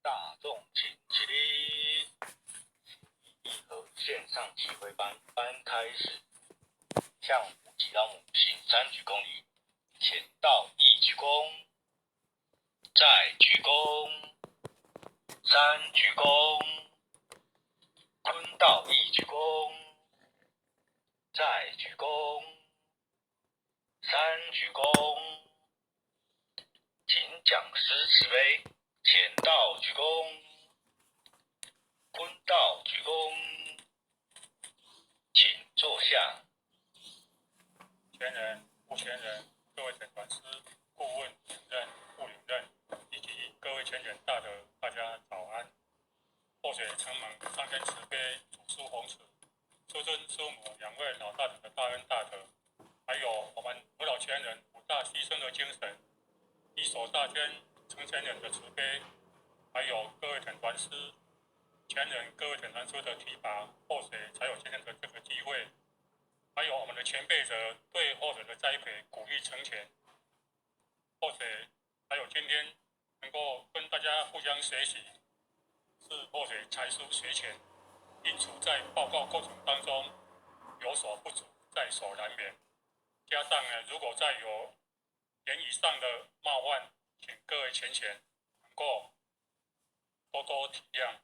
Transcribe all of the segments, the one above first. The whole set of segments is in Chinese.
大众请起立。和线上集会班开始。向武吉老母行3鞠躬礼，前到1鞠躬，再鞠躬，3鞠躬，坤到1鞠躬，再鞠躬，3鞠躬，请讲师慈悲，前到鞠躬，坤到鞠躬，请坐下。前人、副前人、各位诊断师、顾问、领任、副领任，以及各位前人大德，大家早安。祸水承蒙上天慈悲，祖师弘慈，师尊师母2位老大德的大恩大德，还有我们辅导前人5大牺牲的精神，以手大捐成前人的慈悲，还有各位诊断师、前人各位诊断师的提拔，祸水才有今天的这个机会。还有我们的前辈者对后者的栽培、鼓励、成全，或者还有今天能够跟大家互相学习，是或者才疏学浅，因此在报告过程当中有所不足，在所难免。加上呢，如果再有言语上的冒犯，请各位前能够多多体谅。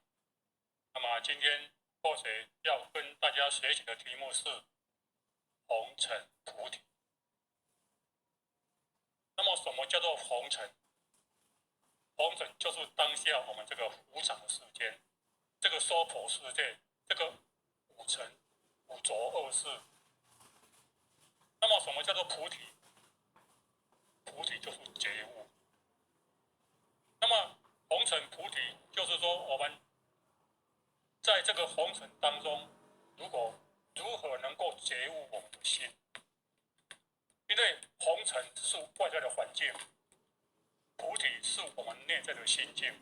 那么今天或者要跟大家学习的题目是红尘菩提。那么什么叫做红尘？红尘就是当下我们这个无常的世间，这个娑婆世界，这个五尘、五浊恶世。那么什么叫做菩提？菩提就是觉悟。那么红尘菩提就是说，我们在这个红尘当中，如何能够觉悟我们的心？因为红尘是外在的环境，菩提是我们内在的心境。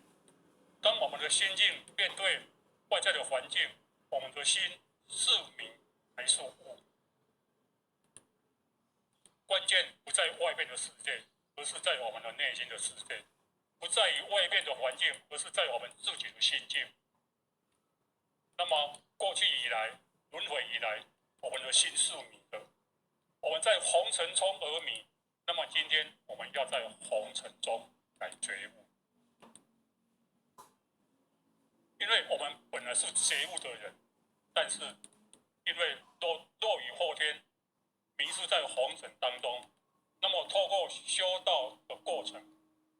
当我们的心境面对外在的环境，我们的心是明还是悟？关键不在外面的世界，而是在我们的内心的世界；不在于外面的环境，而是在我们自己的心境。那么过去以来，轮回以来，我们的心是迷的，我们在红尘中而迷。那么今天我们要在红尘中来觉悟，因为我们本来是觉悟的人，但是因为落于后天，迷失在红尘当中。那么透过修道的过程，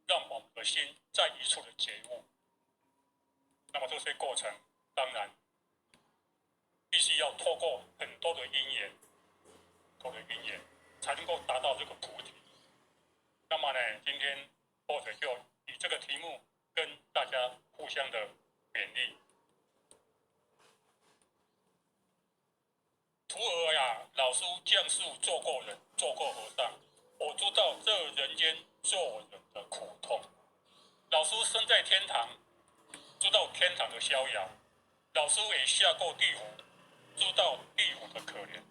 让我们的心再一处的觉悟。那么这些过程当然必须要透过很多的因缘，才能够达到这个菩提。那么呢，今天或者就以这个题目跟大家互相的勉励。徒儿呀，老师降世做过人，做过和尚，我知道这人间做人的苦痛。老师生在天堂，知道天堂的逍遥；老师也下过地府，知道地府的可怜。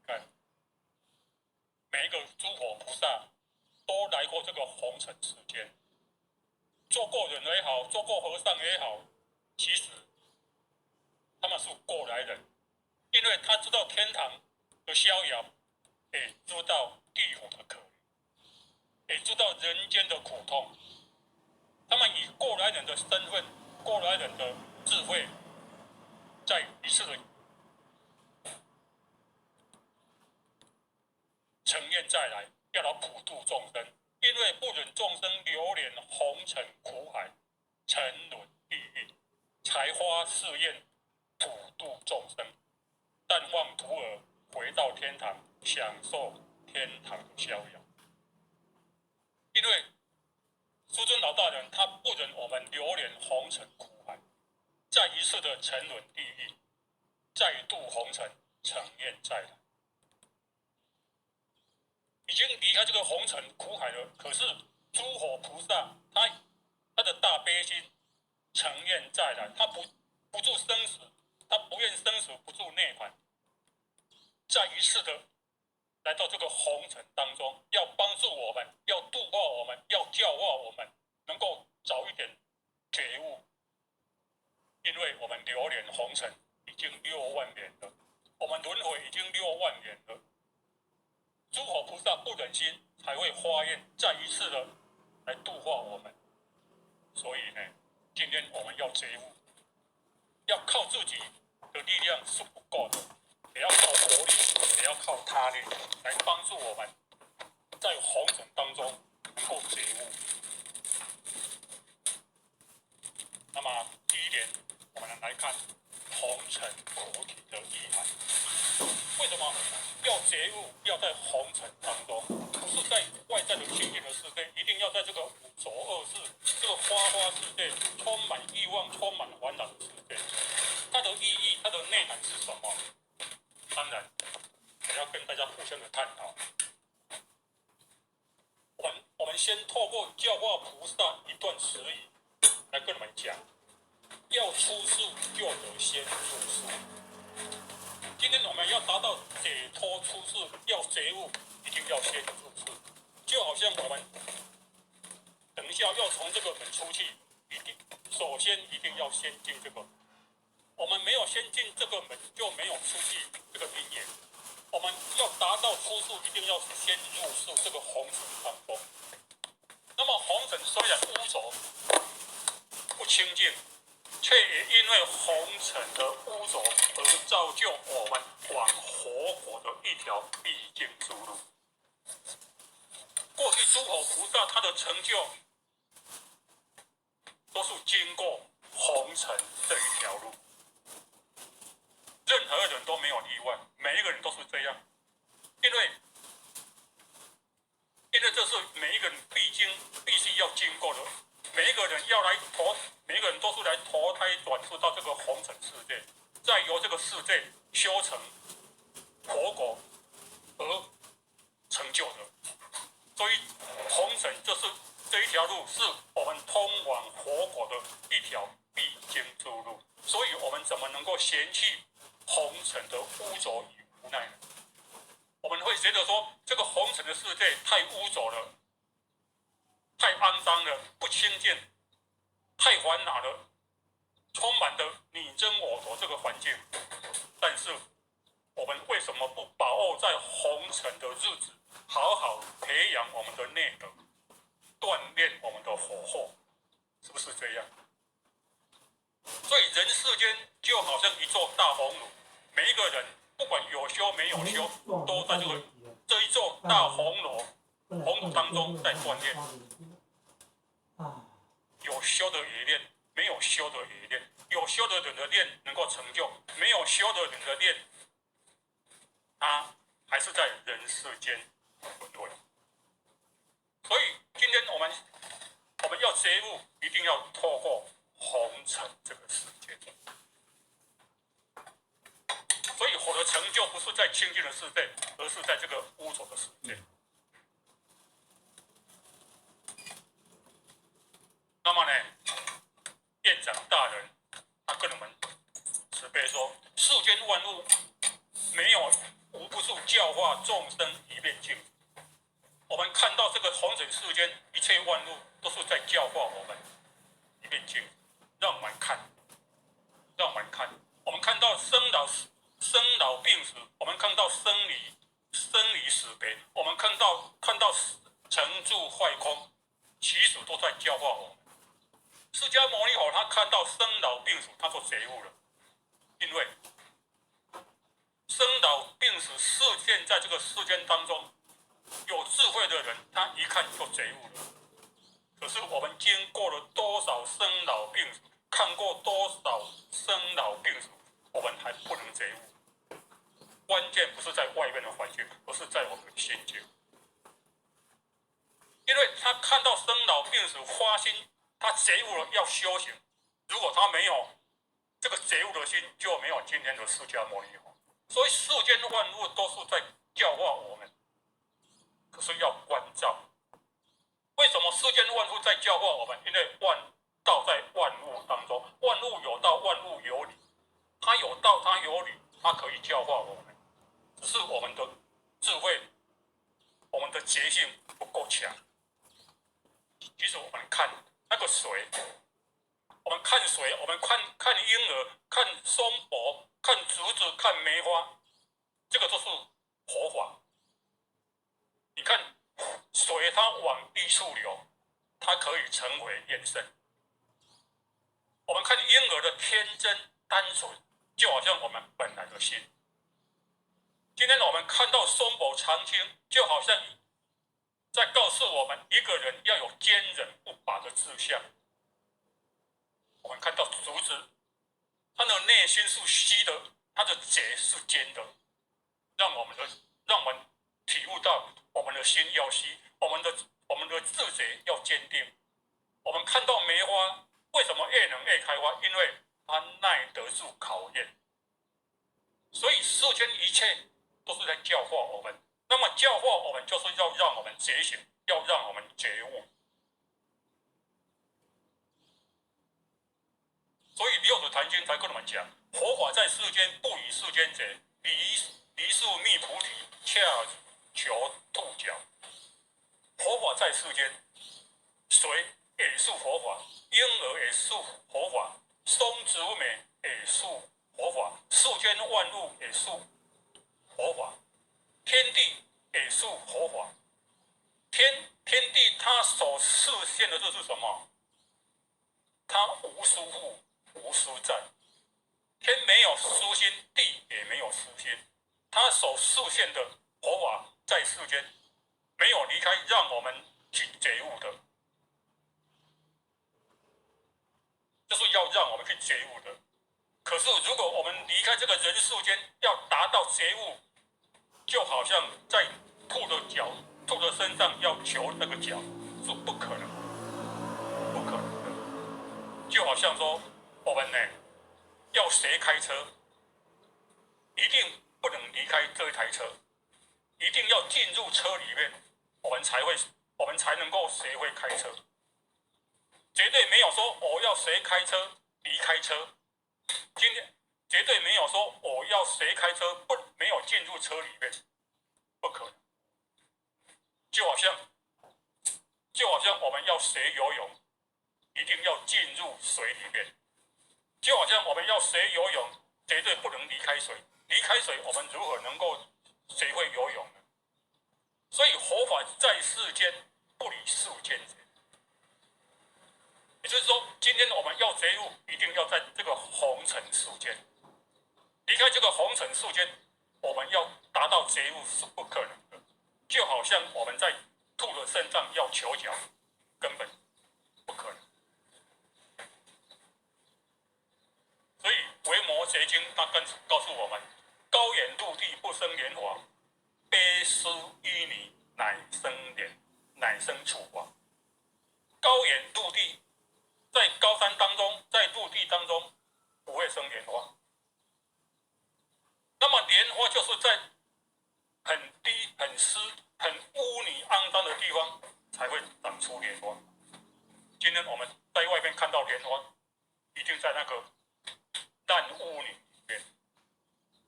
看，每一个诸佛菩萨都来过这个红尘世间，做过人也好，做过和尚也好，其实他们是过来人，因为他知道天堂的逍遥，也知道地府的可怜，也知道人间的苦痛。他们以过来人的身份、过来人的智慧，再一次的呈现再来，要来普度众生。因为不忍众生流连红尘苦海，沉沦地狱，才花誓愿普度众生，但望徒儿回到天堂，享受天堂的逍遥。因为师尊老大人他不忍我们流连红尘苦海，再一次的沉沦地狱，再度红尘，呈现再来。已经离开这个红尘苦海了，可是诸佛菩萨他的大悲心呈现再来，他不住生死，他不愿生死不住涅槃，再一次的来到这个红尘当中，要帮助我们，要度化我们，要教化我们，能够早一点觉流连红尘已经6万年了，我们轮回已经6万年了。诸佛菩萨不忍心，才会发愿再一次的来度化我们。所以呢，今天我们要觉悟，要靠自己的力量是不够的，也要靠佛力，也要靠他力来帮助我们，在红尘当中能够觉悟。那么第一点，我们来看红尘佛体的意涵。为什么要觉悟？要在红尘当中，不是在外在的境界的世界，一定要在这个五浊恶世、这个花花世界，充满欲望、充满烦恼的世界。它的意义、它的内涵是什么？当然，我要跟大家互相的探讨。我们先透过教化菩萨一段词语来跟你们讲，要出世就得先入世。今天我们要达到解脱出世，要觉悟，一定要先入世。就好像我们等一下要从这个门出去，首先一定要先进这个。我们没有先进这个门，就没有出去这个因缘。我们要达到出世，一定要先入世这个红尘当中。那么红尘虽然污浊不清净，却也因为红尘的污浊而造就我们往活佛的一条必经之路。过去诸佛菩萨他的成就，都是经过红尘这一条路，任何人都没有例外，每一个人都是这样，因为这是每一个人必须要经过的。每一个人都是来投胎转世到这个红尘世界，再由这个世界修成佛果而成就的。所以红尘这一条路是我们通往佛果的一条必经之路。所以我们怎么能够嫌弃红尘的污浊与无奈呢？我们会觉得说，这个红尘的世界太污浊了，太肮脏了，不清净，太烦恼了，充满了你争我夺这个环境。但是我们为什么不把握在红尘的日子，好好培养我们的内德，锻炼我们的火候？是不是这样？所以人世间就好像一座大红炉，每一个人不管有修没有修，都在这一座大红炉当中在锻炼。有修的也练，没有修的也练。有修的人的练能够成就，没有修的人的练，他还是在人世间轮回。所以今天我们要觉悟，一定要透过红尘这个世界。所以佛的成就不是在清净的世界，而是在这个污浊的世界。那么呢，院长大人他跟我们慈悲说，世间万物无不是教化众生一面镜。我们看到这个红尘世间一切万物都是在教化我们一面镜，让我们看。我们看到生老病死，我们看到生离死别，我们看到成住坏空，其实都在教化我们。释迦牟尼佛他看到生老病死，他就觉悟了，因为生老病死事件在这个世间当中，有智慧的人他一看就觉悟了。可是我们经过了多少生老病死，看过多少生老病死，我们还不能觉悟。关键不是在外面的环境，而是在我们的心境。因为他看到生老病死，发心，他觉悟了要修行。如果他没有这个觉悟的心，就没有今天的释迦牟尼佛。所以世间万物都是在教化我们，可是要关照。为什么世间万物在教化我们？因为道在万物当中，万物有道，万物有理。它有道，它有理，它可以教化我们。只是我们的智慧，我们的觉性不够强。其实我们看那个水，我们看水，我们看婴儿，看松柏，看竹子，看梅花，这个都是活法。你看水它往低处流，它可以成为延伸。我们看婴儿的天真单纯，就好像我们本来的心。今天我们看到松柏长青，就好像在告诉我们，一个人要有坚韧不拔的志向。我们看到竹子，它的内心是虚的，它的节是坚的，让我们体悟到我们的心要虚，我们的志节要坚定。我们看到梅花，为什么越能越开花？因为它耐得住考验。所以世间一切都是在教化我们。那么教化我们，就是要让我们觉醒，要让我们觉悟。所以六祖坛经才跟我们讲：佛法在世间，不与世间结。离树觅菩提，恰求兔角。佛法在世间，水也是佛法，婴儿也是佛法，松植梅也是佛法，世间万物也是佛法，天地也是佛法。天地它所示现的就是什么？它无私父，无私在。天没有私心，地也没有私心。它所示现的佛法在世间没有离开，让我们去觉悟的，就是要让我们去觉悟的。可是如果我们离开这个人世间，要达到觉悟，就好像在兔的身上要求那个角是不可能，不可能的。就好像说我们呢要学开车，一定不能离开这一台车，一定要进入车里面，我们才能够学会开车。绝对没有说我要学开车离开车，今天绝对没有说我要学开车没有进入车里面，不可能。就好像我们要学游泳，一定要进入水里面。就好像我们要学游泳，绝对不能离开水。离开水，我们如何能够学会游泳呢？所以佛法在世间，不离世间者。也就是说，今天我们要觉悟，一定要在这个红尘世间。离开这个红尘世间，我们要达到觉悟是不可能的。就好像我们在兔的身上要求角，根本不可能。所以《维摩诘经》它更告诉我们：高远陆地不生莲花，悲思淤泥乃生处花。高远陆地，在高山当中，在陆地当中不会生莲花。那么莲花就是在很低、很湿、很污泥、肮脏的地方才会长出莲花。今天我们在外面看到莲花，一定在那个烂污泥里面。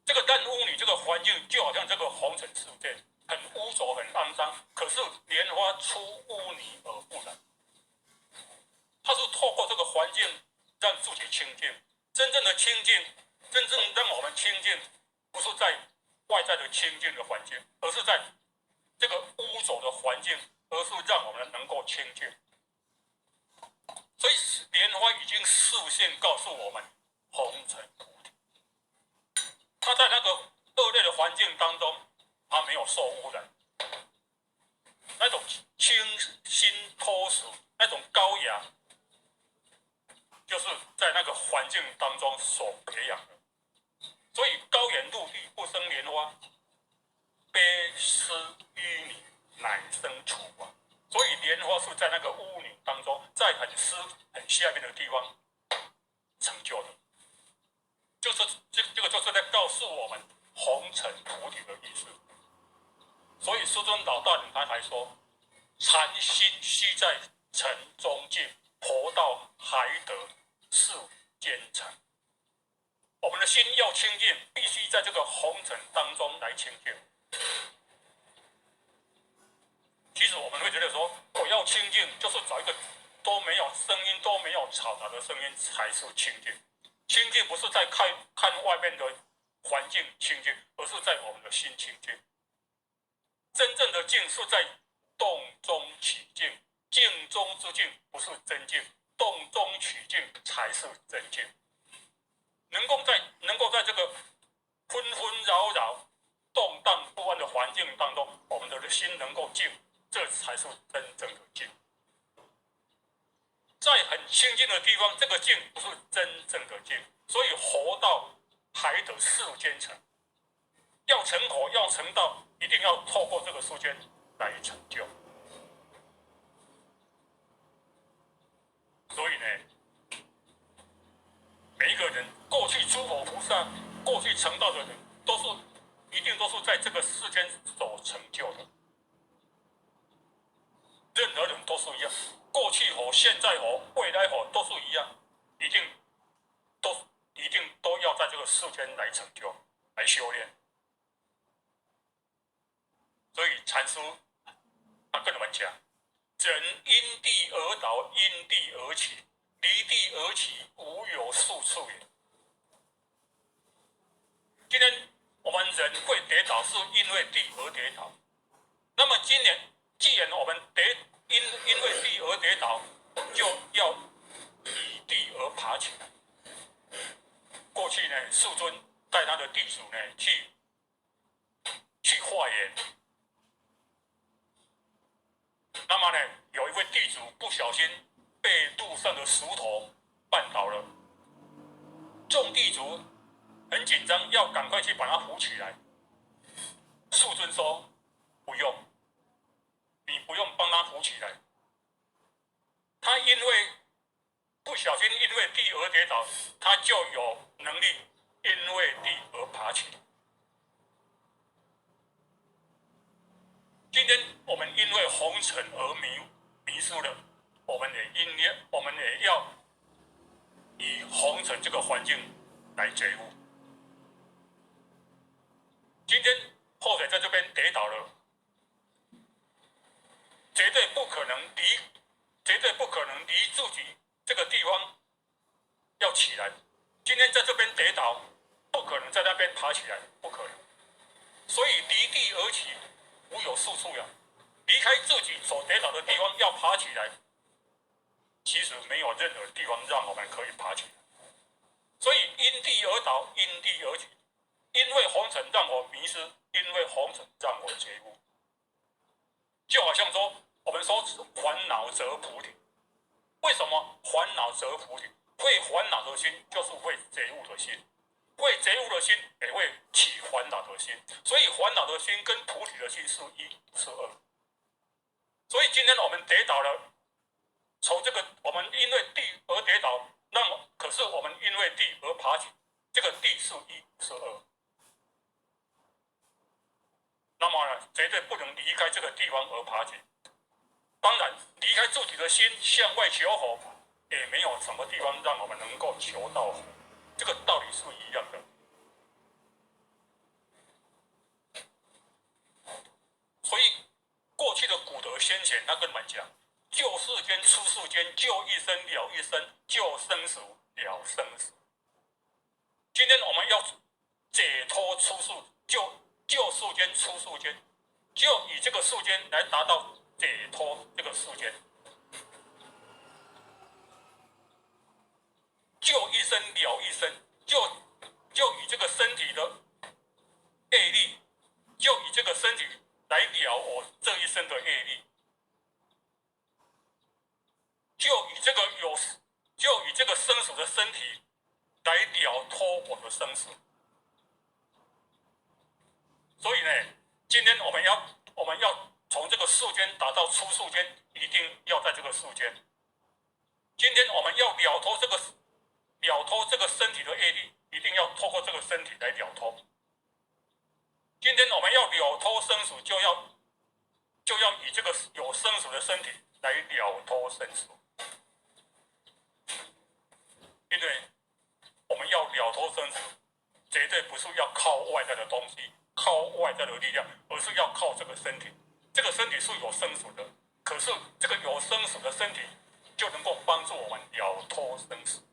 这个烂污泥这个环境就好像这个红尘世界，很污浊、很肮脏。可是莲花出污泥而不染，它是透过这个环境让自己清净。真正的清净，真正让我们清净，不是在外在的清净的环境，而是在这个污浊的环境，而是让我们能够清净。所以莲花已经示现告诉我们，红尘菩提。它在那个恶劣的环境当中，它没有受污染，那种清新脱俗，那种高雅，就是在那个环境当中所培养的。所以高远陆地不生莲花，悲思淤泥乃生处花。所以莲花是在那个污泥当中，在很湿很下面的地方成就的。这个就是在告诉我们红尘菩提的意思。所以师尊老大人他还说：禅心须在尘中静，佛道还得世间禅。我们的心要清净，必须在这个红尘当中来清净。其实我们会觉得说，我要清净，就是找一个都没有声音，都没有嘈杂的声音，才是清净。清净不是在看外面的环境清净，而是在我们的心清净。真正的静是在动中取静，静中之静不是真静，动中取静才是真静。能够在这个纷纷扰扰、动荡不安的环境当中，我们的心能够静，这才是真正的静。在很清净的地方，这个静不是真正的静，所以佛道还得世间成。要成佛，要成道，一定要透过这个世间来成就。所以呢，每一个人，过去诸佛菩萨，过去成道的人，一定都是在这个世间所成就的。任何人都是一样，过去佛、现在佛、未来佛都是一样，一定都要在这个世间来成就、来修炼。所以禅师他跟我们讲：人因地而倒，因地而起，离地而起，无有是处也。今天我们人会跌倒，是因为地而跌倒。那么既然我们因为地而跌倒，就要以地而爬起来。过去呢，世尊带他的弟子呢去化缘，那么呢，有一位弟子不小心被路上的石头绊倒了，众弟子很紧张，要赶快去把他扶起来。世尊说：“不用，你不用帮他扶起来。他因为不小心因为地而跌倒，他就有能力因为地而爬起来。今天我们因为红尘而迷失了，我们也要以红尘这个环境来觉悟。今天或者在这边跌倒了，绝对不可能离自己这个地方要起来。今天在这边跌倒，不可能在那边爬起来，不可能。所以离地而起，无有是处呀。离开自己所跌倒的地方要爬起来，其实没有任何地方让我们可以爬起来。所以因地而倒，因地而起。因为红尘让我迷失，因为红尘让我觉悟。就好像说，我们说烦恼则菩提。为什么烦恼则菩提？会烦恼的心就是会觉悟的心，会觉悟的心也会起烦恼的心，所以烦恼的心跟菩提的心是一是二。所以今天我们跌倒了，从这个我们因为地而跌倒，那么可是我们因为地而爬起，这个地是一是二。那么呢，绝对不能离开这个地方而爬起。当然，离开自己的心向外求佛，也没有什么地方让我们能够求到佛，这个道理是一样的。所以，过去的古德先贤他跟我们讲：救世间、出世间，救一生了一生，救生死了生死。今天我们要解脱出世，救世间、出世间，就以这个世间来达到解脱这个世间。救一生了一生，就以这个身体的业力，就以这个身体来了我这一生的业力，就以这个生死的身体来了脱我的生死。所以呢，今天我们要从这个世间达到出世间，一定要在这个世间。今天我们要了脱这个身体的业力，一定要透过这个身体来了脱。今天我们要了脱生死，就要以这个有生死的身体来了脱生死。因为我们要了脱生死，绝对不是要靠外在的东西，靠外在的力量，而是要靠这个身体。这个身体是有生死的，可是这个有生死的身体，就能够帮助我们了脱生死。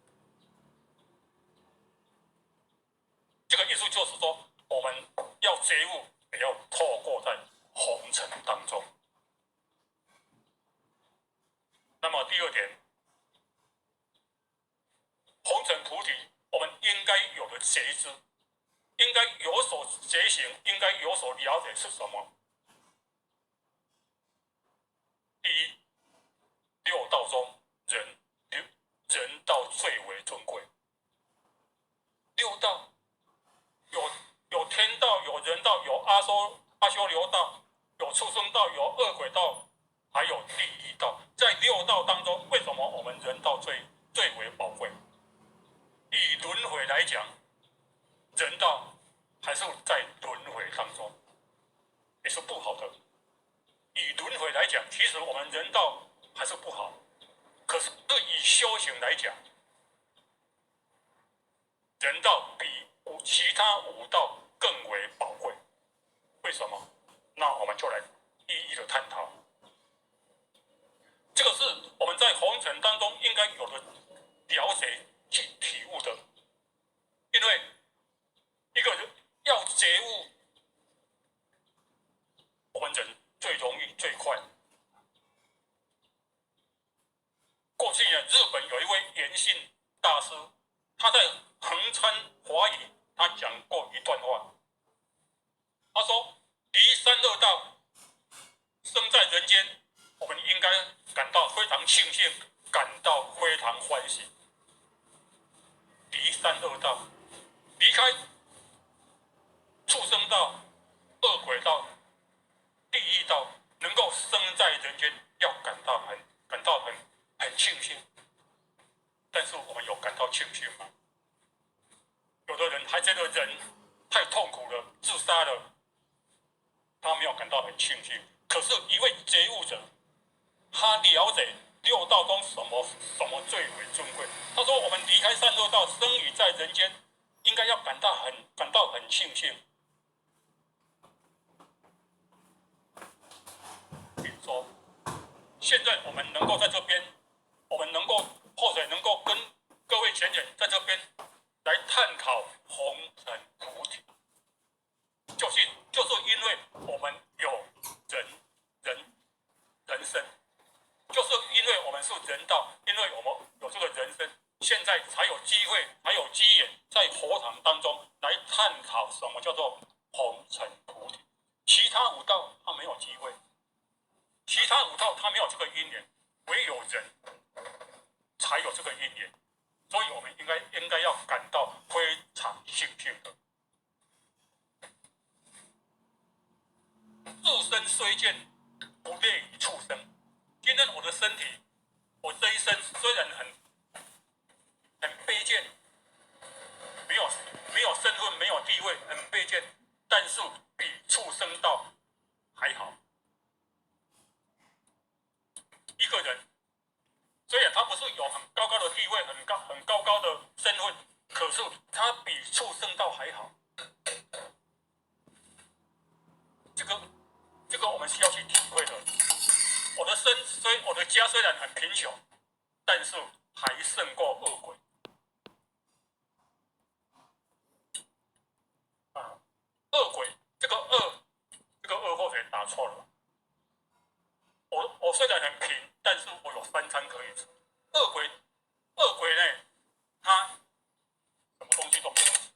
这个意思就是说，我们要觉悟，也要透过在红尘当中。那么第二点，红尘菩提，我们应该有的觉知，应该有所觉醒，应该有所了解是什么？第一，六道中人道最为尊贵。六道有天道，有人道，有阿修罗道，有畜生道，有恶鬼道，还有地狱道。在六道当中，为什么我们人道最为宝贵？以轮回来讲，人道还是在轮回当中，也是不好的。以轮回来讲，其实我们人道还是不好。可是以修行来讲，人道比其他五道更为宝贵。为什么？那我们就来一一的探讨。这个是我们在红尘当中应该有的了解去体悟的。因为一个人要觉悟，我们人最容易最快。过去呢，日本有一位圆信大师，他在横川华语，他讲过一段话。他说：“离三恶道，生在人间，我们应该感到非常庆幸，感到非常欢喜。离三恶道，离开畜生道、恶鬼道、地狱道，能够生在人间，要感到很庆幸。但是我们有感到庆幸吗？有的人还觉得人太痛苦了，自杀了，他没有感到很庆幸。可是，一位觉悟者，他了解六道中什么最为尊贵。他说：我们离开三恶道，生于在人间，应该要感到很庆幸。比如说，现在我们能够在这边，我们能够或者能够跟各位前人在这边来探讨红尘菩提，就是因为我们有人生，就是因为我们是人道，因为我们有这个人生，现在才有机会，才有机缘在佛堂当中来探讨什么叫做红尘菩提。其他五道他没有机会，其他五道他没有这个因缘，唯有人才有这个因缘，所以我们应该要感到非常庆幸的。自身虽贱，不劣于畜生。今天我的身体，我这一生虽然很卑贱，没有身份，没有地位，很卑贱，但是比畜生道还好。一个人虽然他不是有很高的地位，很高的身份，可是他比畜生道还好。这个我们需要去体会的。我的家虽然很贫穷，但是还胜过恶鬼。恶鬼这个恶或者打错了。我虽然很贫，但是我有3餐可以吃。恶鬼呢，他什么东西都没有吃，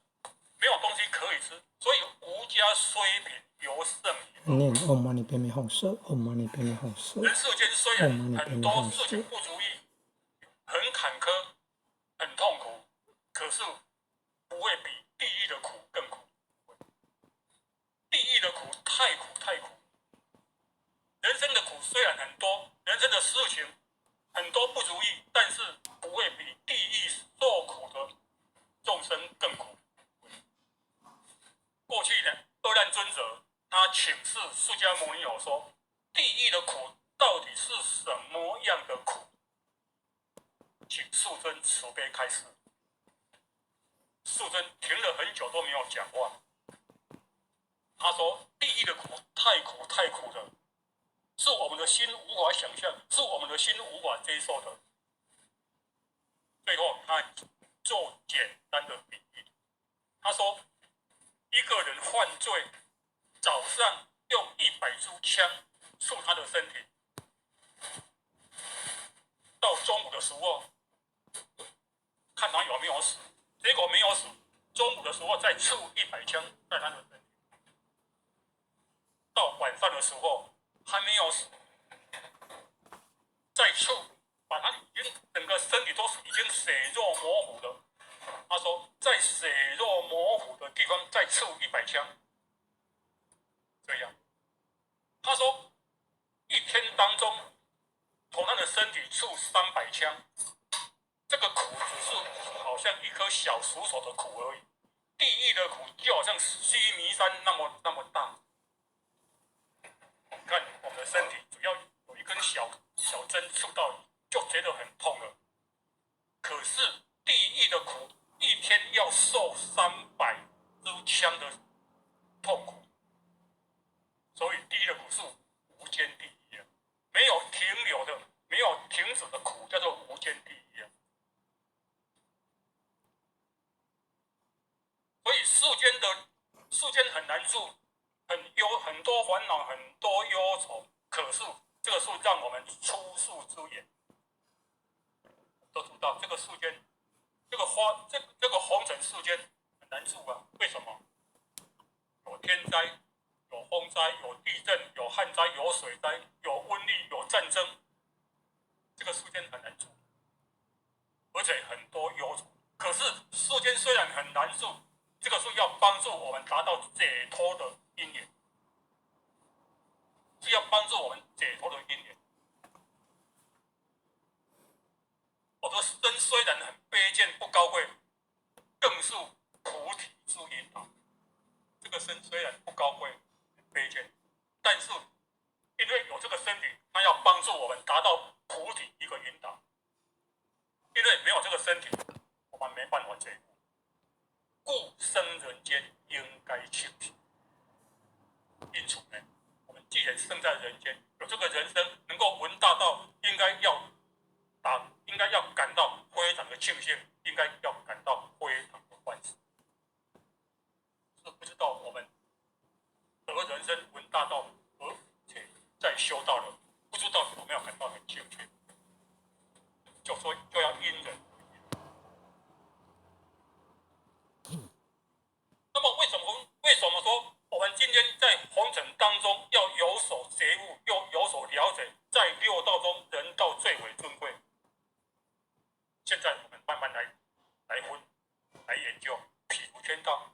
没有东西可以吃，所以吾家虽贫，犹胜于恶。Om Mani Padme Hum Om Mani Padme Hum 人世间虽然很多事情不如意，很坎坷，很痛苦，可是不会比地狱的苦更苦。地狱的苦太苦。人生的苦虽然很多，人生的事情很多不如意，但是不会比地狱受苦的众生更苦。过去呢，阿难尊者他请示释迦牟尼有说，地狱的苦到底是什么样的苦？请世尊慈悲开示。世尊停了很久都没有讲话。他说：地狱的苦太苦了，是我们的心无法想象，是我们的心无法接受的。最后他做简单的比喻，他说一个人犯罪，早上用100支枪刺他的身体，到中午的时候看他有没有死，结果没有死，中午的时候再刺100枪在他的身体，到晚上的时候还没有死，再刺，把他已经整个身体都是已经血肉模糊了。他说，在血肉模糊的地方再刺100枪，这样。他说，一天当中从他的身体刺300枪，这个苦只是好像一颗小石头的苦而已，地狱的苦就好像须弥山那么大。你看我们的身体，只要有一根小针刺到，就觉得很痛了。可是地狱的苦，一天要受300支枪的痛苦，所以地狱的苦是无间地狱啊，没有停留的、没有停止的苦，叫做无间地狱啊。所以世间很难住，很多烦恼，很多忧愁。可是这个是让我们出世之眼，都知道这个世间，这个红尘世间很难住啊。为什么？有天灾，有风灾，有地震，有旱灾，有水灾，有瘟疫，有战争。这个世间很难住，而且很多忧愁。可是世间虽然很难住，这个是要帮助我们达到解脱的因缘，是要帮助我们解脱的因缘。我的身虽然很卑贱不高贵，更是菩提之引导。这个身虽然不高贵、很卑贱，但是因为有这个身体，它要帮助我们达到菩提一个引导。因为没有这个身体，我们没办法解脱。故生人间应该庆幸。因此呢，我们既然生在人间，有这个人生能够闻大道，应该要感到非常的庆幸，应该要感到非常的欢喜。是不知道我们得人生闻大道，而且在修道了，不知道有没有感到很庆幸？就要因人。那么为什么说我们今天在红尘当中要有所觉悟，又有所了解，在六道中人道最为尊贵？现在我们慢慢来研究，譬如天道，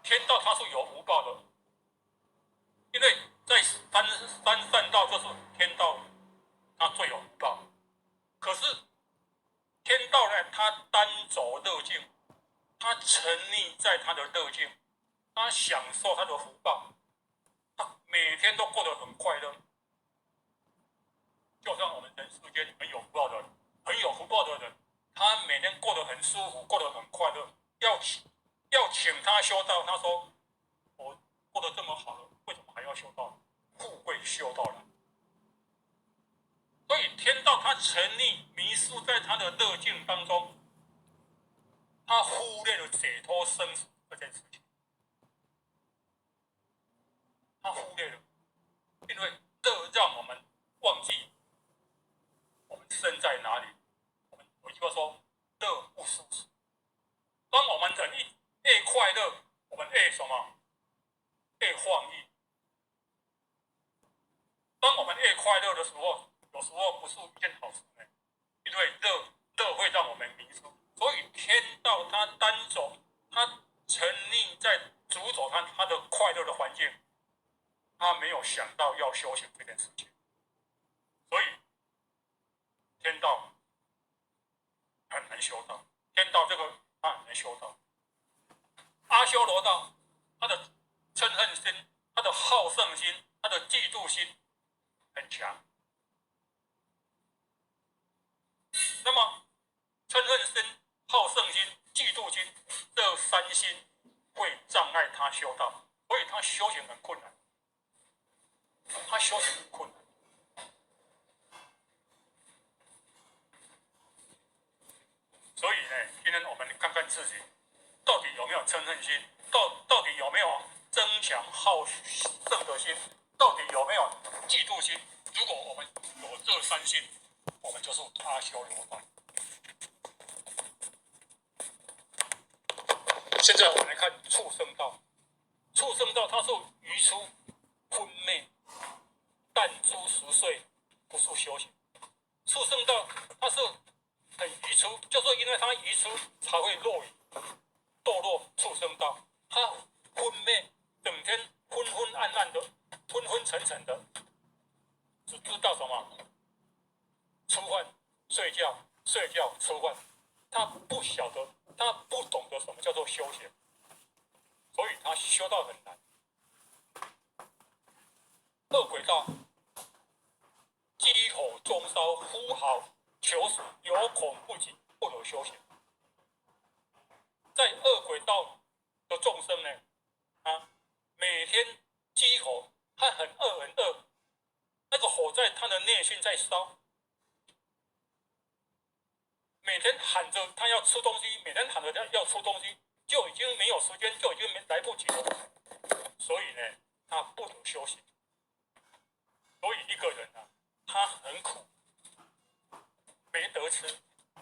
天道它是有福报的，因为在三善道就是天道，它最有福报。可是天道呢，它单走乐境，他沉溺在他的乐境，他享受他的福报，他每天都过得很快乐。就像我们人世间很有福报的人，他每天过得很舒服，过得很快乐。要请他修道，他说：“我过得这么好了，为什么还要修道？富贵修道了。”所以天道他沉溺迷失在他的乐境当中。他忽略了解脱生死这件事情，他忽略了，因为乐让我们忘记我们身在哪里。我们有一句话说：“乐不思蜀。”当我们人越快乐，我们越什么？越放逸。当我们越快乐的时候，有时候不是一件好事呢，因为乐会让我们迷失。所以天道他单走，他沉溺在主走他的快乐的环境，他没有想到要修行这件事情。所以天道很难修道，天道这个他很难修道。阿修罗道，他的嗔恨心、他的好胜心、他的嫉妒心很强。那么嗔恨心、好胜心、嫉妒心这三心会障碍他修道，所以他修行很困难。他修行很困难。呢，今天我们看看自己到底有没有嗔恨心，到底有没有争强好胜的心，到底有没有嫉妒心。如果我们有这三心，我们就是阿修罗道。现在我们来看畜生道，畜生道它是愚痴、昏昧、弹珠10岁，不是修行。畜生道它是很愚痴，就是因为它愚痴才会堕落畜生道。它昏昧，整天昏昏暗暗的，昏昏沉沉的，只知道什么？吃饭、睡觉、睡觉、吃饭。他不晓得，他不懂得什么叫做修行，所以他修道很难。恶鬼道，鸡吼中烧，呼号求死，有恐不及，不得修行。在恶鬼道的众生呢，每天鸡吼，他很饿，那个火在他的内心在烧。每天喊着他要吃东西，每天喊着他要吃东西，就已经没有时间，就已经来不及了。所以呢，他不得修行。所以一个人他很苦，没得吃，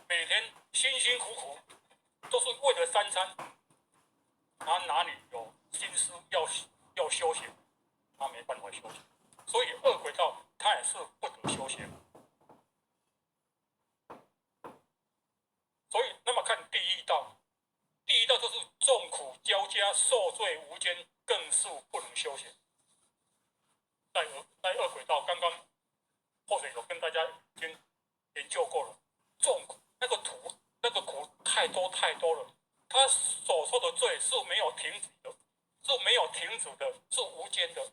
每天辛辛苦苦都是为了3餐，他哪里有心思要修行？他没办法修行。所以恶鬼道他也是不得修行。所以，那么看地狱道，地狱道就是众苦交加，受罪无间，更是不能修行。在恶鬼道，刚刚或者有跟大家已经研究过了，众苦那个苦太多了，他所受的罪是没有停止的，是无间的，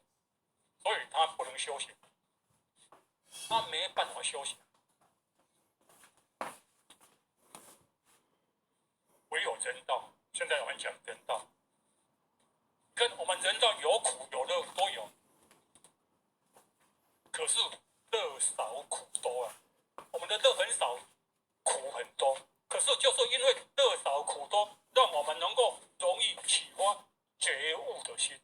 所以他不能修行，他没办法修行。唯有人道，现在我们讲人道，跟我们人道有苦有乐都有，可是乐少苦多啊。我们的乐很少，苦很多，可是就是因为乐少苦多，让我们能够容易启发觉悟的心。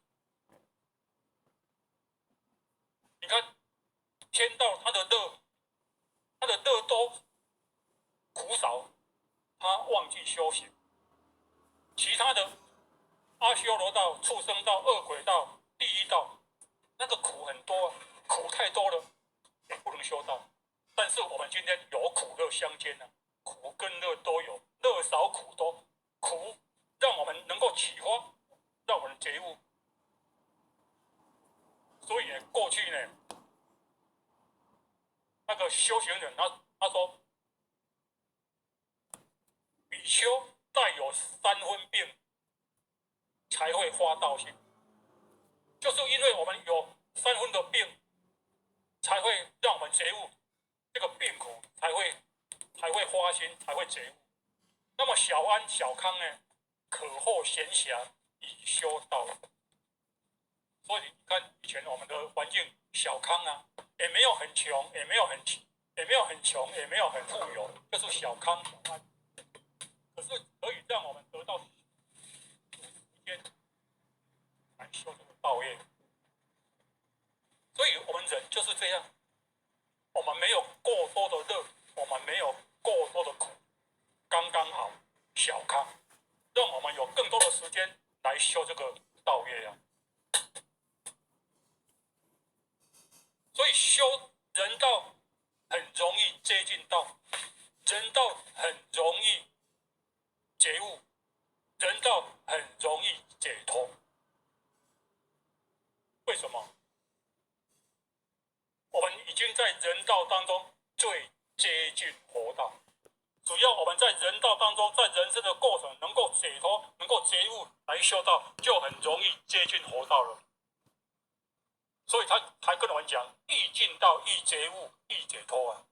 你看，天道他的乐多，苦少，他忘记修行。其他的阿修罗道、畜生道、恶鬼道、地狱道，那个苦很多，苦太多了，也不能修道。但是我们今天有苦乐相间苦跟乐都有，乐少苦多，苦让我们能够启发，让我们觉悟。所以过去呢，那个修行人他说，比丘带有3分病，才会发道心，就是因为我们有3分的病，才会让我们觉悟，这个病苦才会发心，才会觉悟。那么小安、小康呢，可获闲暇以修道。所以你看，以前我们的环境小康也没有很穷，也没有很穷，也没有很富有，就是小康小安。可是可以让我们得到时间来修这个道业。所以我们人就是这样，我们没有过多的乐，我们没有过多的苦，刚刚好小康，让我们有更多的时间来修这个道业所以修人道很容易接近道，人道很容易觉悟，人道很容易解脱。为什么？我们已经在人道当中最接近佛道。只要我们在人道当中，在人生的过程能够解脱、能够觉悟来修道，就很容易接近佛道了。所以他才跟我们讲，易尽道、易觉悟、易解脱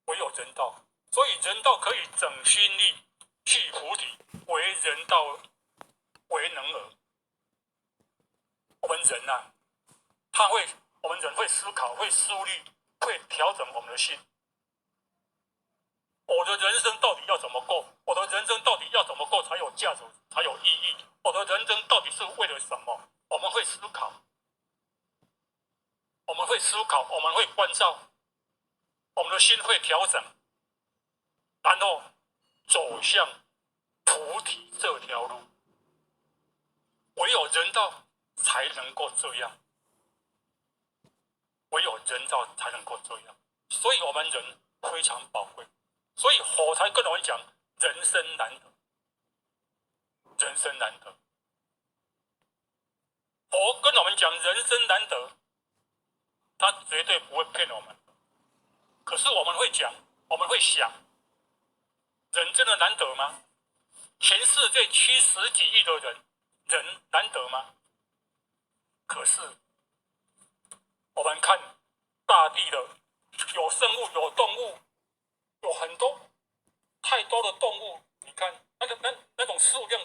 唯有人道。所以人道可以整心力、去菩提，为人道为能尔。我们人我们人会思考，会梳理，会调整我们的心。我的人生到底要怎么过？我的人会调整，然后走向菩提这条路。唯有人道才能够这样，唯有人道才能够这样。所以我们人非常宝贵。所以佛才跟我们讲，人生难得，人生难得。佛跟我们讲人生难得，他绝对不会骗我们。可是我们会讲，我们会想，人真的难得吗？全世界70几亿的人，人难得吗？可是我们看大地的，有生物，有动物，有很多太多的动物，你看那种数量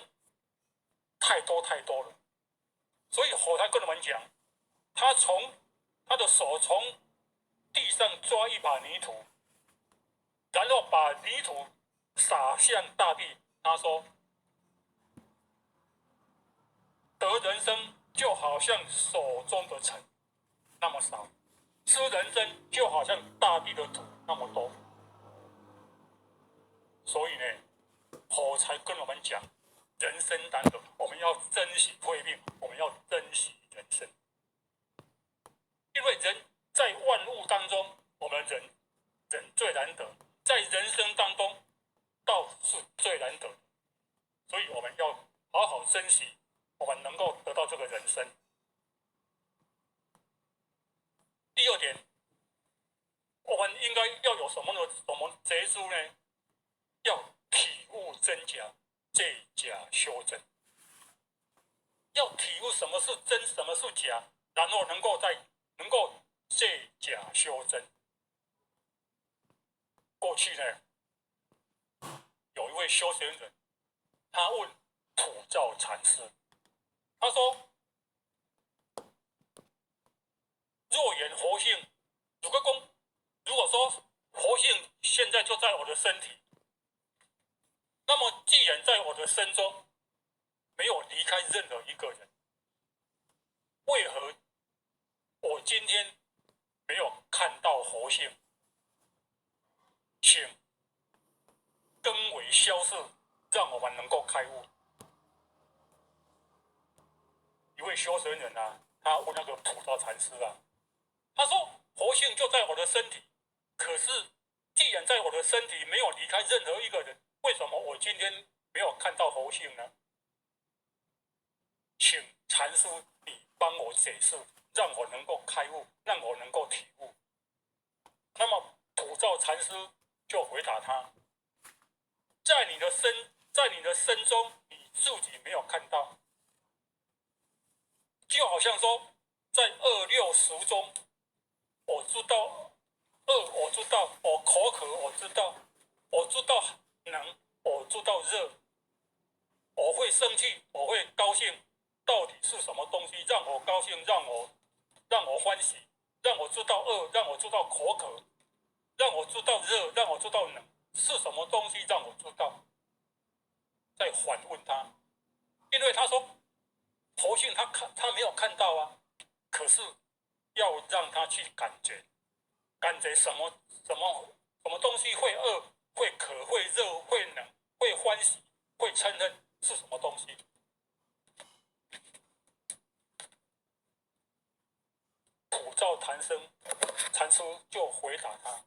太多了。所以佛才跟我们讲，他的手从地上抓一把泥土，然后把泥土撒向大地。他说，得人生就好像手中的尘那么少，失人生就好像大地的土那么多。所以呢，佛才跟我们讲，人生难得，我们要珍惜慧命，我们要珍惜人生。因为人在万物当中，我们人最难得，在人生当中道是最难得，所以我们要好好珍惜，我们能够得到这个人生。第二点，我们应该要有什么节书呢？要体悟真假，借假修真。要体悟什么是真，什么是假，然后能够借假修真。过去呢，有一位修行人，他问普照禅师，他说：若言佛性，如果说佛性现在就在我的身体，那么既然在我的身中没有离开任何一个人，为何我今天没有看到佛性？请根为消逝，让我们能够开悟。一位修行人啊，他问那个普照禅师啊，他说：佛性就在我的身体，可是既然在我的身体没有离开任何一个人，为什么我今天没有看到佛性呢？请禅师你帮我解释，让我能够开悟，让我能够体悟。那么普照禅师就回答他：在你的身中，你自己没有看到，就好像说，在2、6、10中，我知道饿，我知道我口渴，我知道冷，我知道热，我会生气，我会高兴，到底是什么东西让我高兴，让我欢喜，让我知道饿，让我知道口渴，让我知道热，让我知道冷，是什么东西让我知道？再反问他，因为他说佛性他没有看到啊，可是要让他去感觉什么东西会饿，会渴，会热，会冷，会欢喜，会嗔恨，是什么东西？普照禅师就回答他，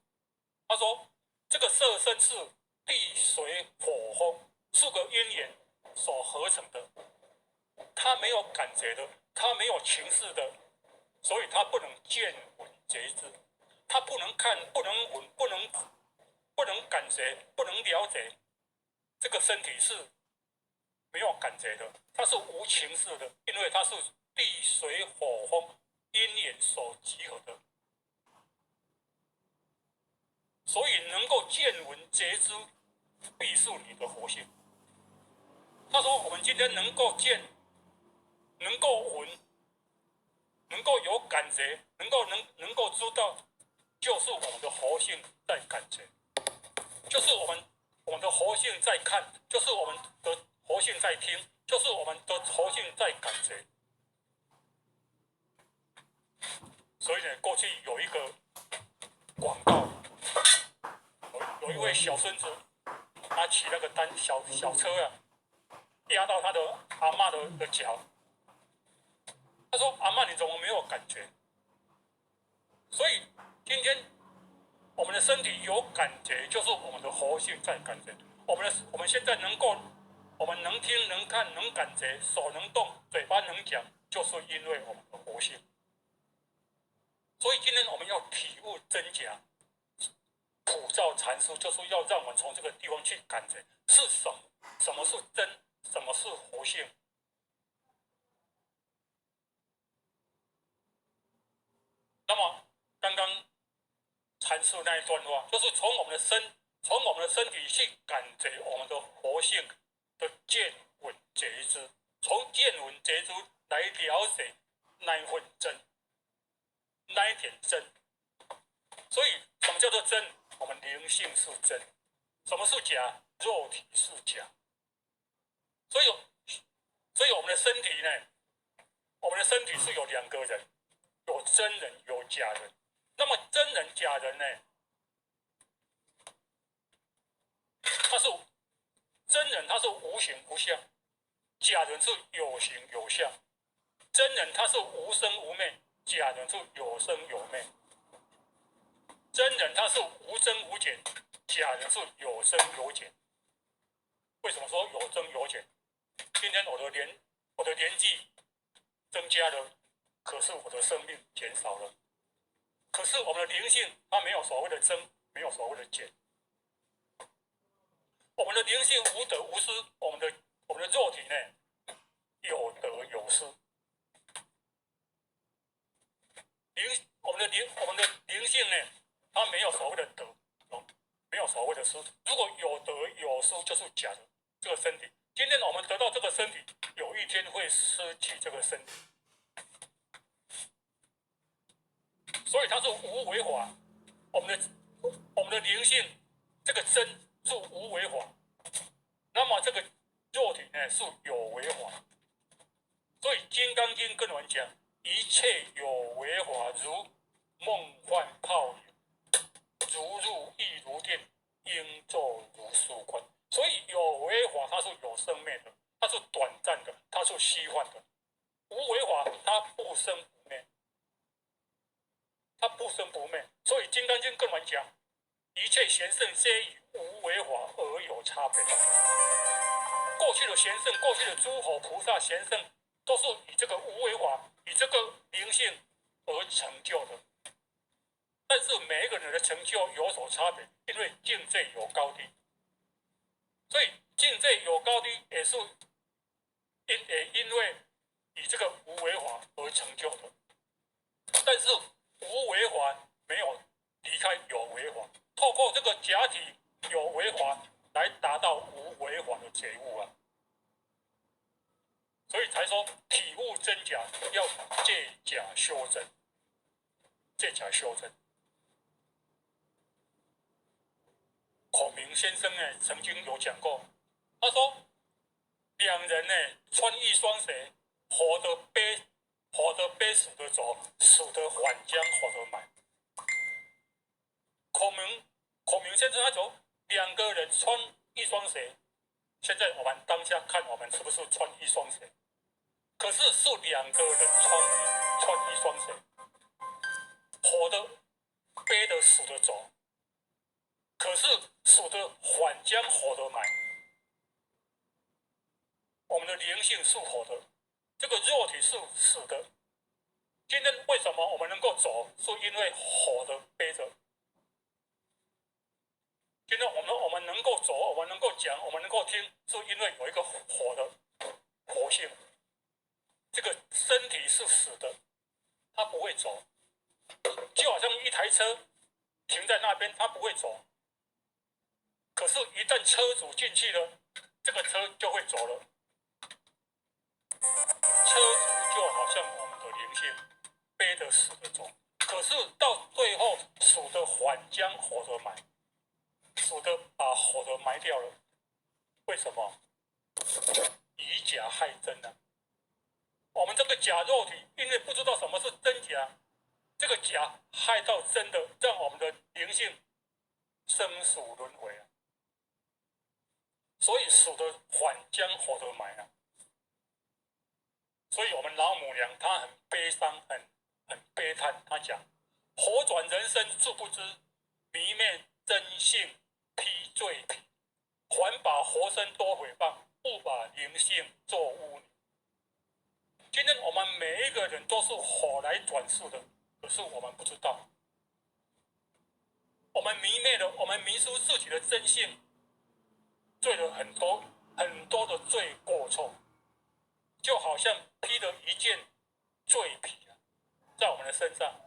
他说：这个色身是地水火风4个因缘所合成的，他没有感觉的，他没有情识的，所以他不能见闻觉知，他不能看，不能闻，不能感觉，不能了解。这个身体是没有感觉的，它是无情识的，因为它是地水火风因缘所集合的，所以能够见闻觉知，必是你的佛性。他说：我们今天能够见，能够闻，能够有感觉，能够知道，就是我们的佛性在感觉，就是我们的佛性在看，就是我们的佛性在听，就是我们的佛性在感觉。所以呢，过去有一个广告，有一位小孙子，他骑那个小车啊，压到他的阿嬷的脚。他说：“阿嬷，你怎么没有感觉？”所以今天我们的身体有感觉，就是我们的活性在感觉。我们现在我们能听、能看、能感觉，手能动，嘴巴能讲，就是因为我们的活性。所以今天我们要体悟真假，普照阐述，就是要让我们从这个地方去感觉是什么是真，什么是活性。那么刚刚阐述那一段话，就是从我们的身体去感觉我们的活性的见闻觉知，从见闻觉知来了解那一份真，那一点真。所以什么叫做真？我们灵性是真。什么是假？肉体是假。所以我们的身体呢？我们的身体是有两个人，有真人有假人。那么真人假人呢？真人他是无形无相，假人是有形有相。真人他是无生无灭，假人是有生有灭。真人他是无增无减，假人是有增有减。为什么说有增有减？今天我的年纪增加了，可是我的生命减少了。可是我们的灵性它没有所谓的增，没有所谓的减。我们的灵性无得无失，我们的肉体呢有得有失。我们的灵性呢，它没有所谓的得，没有所谓的失。如果有得有失，就是假的这个身体。今天我们得到这个身体，有一天会失去这个身体，所以它是无为法。我们的灵性，这个真是无为法，那么这个肉体呢是有为法。所以《金刚经》跟我们讲，一切有为法如梦幻泡影，如入亦如电，应作如树观。所以有为法它是有生灭的，它是短暂的，它是虚幻的。无为法它不生不灭，它不生不灭。所以《金刚经》跟我们讲，一切贤圣皆以无为法而有差别。过去的贤圣，过去的诸佛菩萨贤圣，都是以这个无为法，以这个灵性而成就的。但是每一个人的成就有所差别，因为境界有高低。所以境界有高低，也因为以这个无为法而成就的。但是无为法没有离开有为法，透过这个假体有为法来达到无为法的觉悟啊。所以才说体悟真假要借假修真，借假修真。孔明先生呢曾经有讲过，他说两人呢穿一双鞋，活得背，死得走，死得还将，活得买。孔明先生他说两个人穿一双鞋，现在我们当下看我们是不是穿一双鞋？可是是两个人穿一双鞋，活的背的死的走，可是死的还将，活的买。我们的灵性是活的，这个肉体是死的。今天为什么我们能够走？是因为活的背着。今天我们能够走，我们能够讲，我们能够听，是因为有一个活的活性。这个身体是死的，它不会走，就好像一台车停在那边，它不会走。可是，一旦车主进去了，这个车就会走了。车主就好像我们的灵性，背着死的走，可是到最后死的还将，活的埋，死的把活的埋掉了。为什么？以假害真呢？我们这个假肉体，因为不知道什么是真假，这个假害到真的，让我们的灵性生死轮回啊，所以死的反将活的埋啊。所以我们老母娘她很悲伤，很悲叹，她讲：活转人生殊不知，迷昧真性披罪皮，还把活生多诽谤，误把灵性做污泥。今天我们每一个人都是火来转世的，可是我们不知道，我们迷昧了，我们迷失自己的真性，罪了很多的罪过错，就好像披了一件罪皮在我们的身上，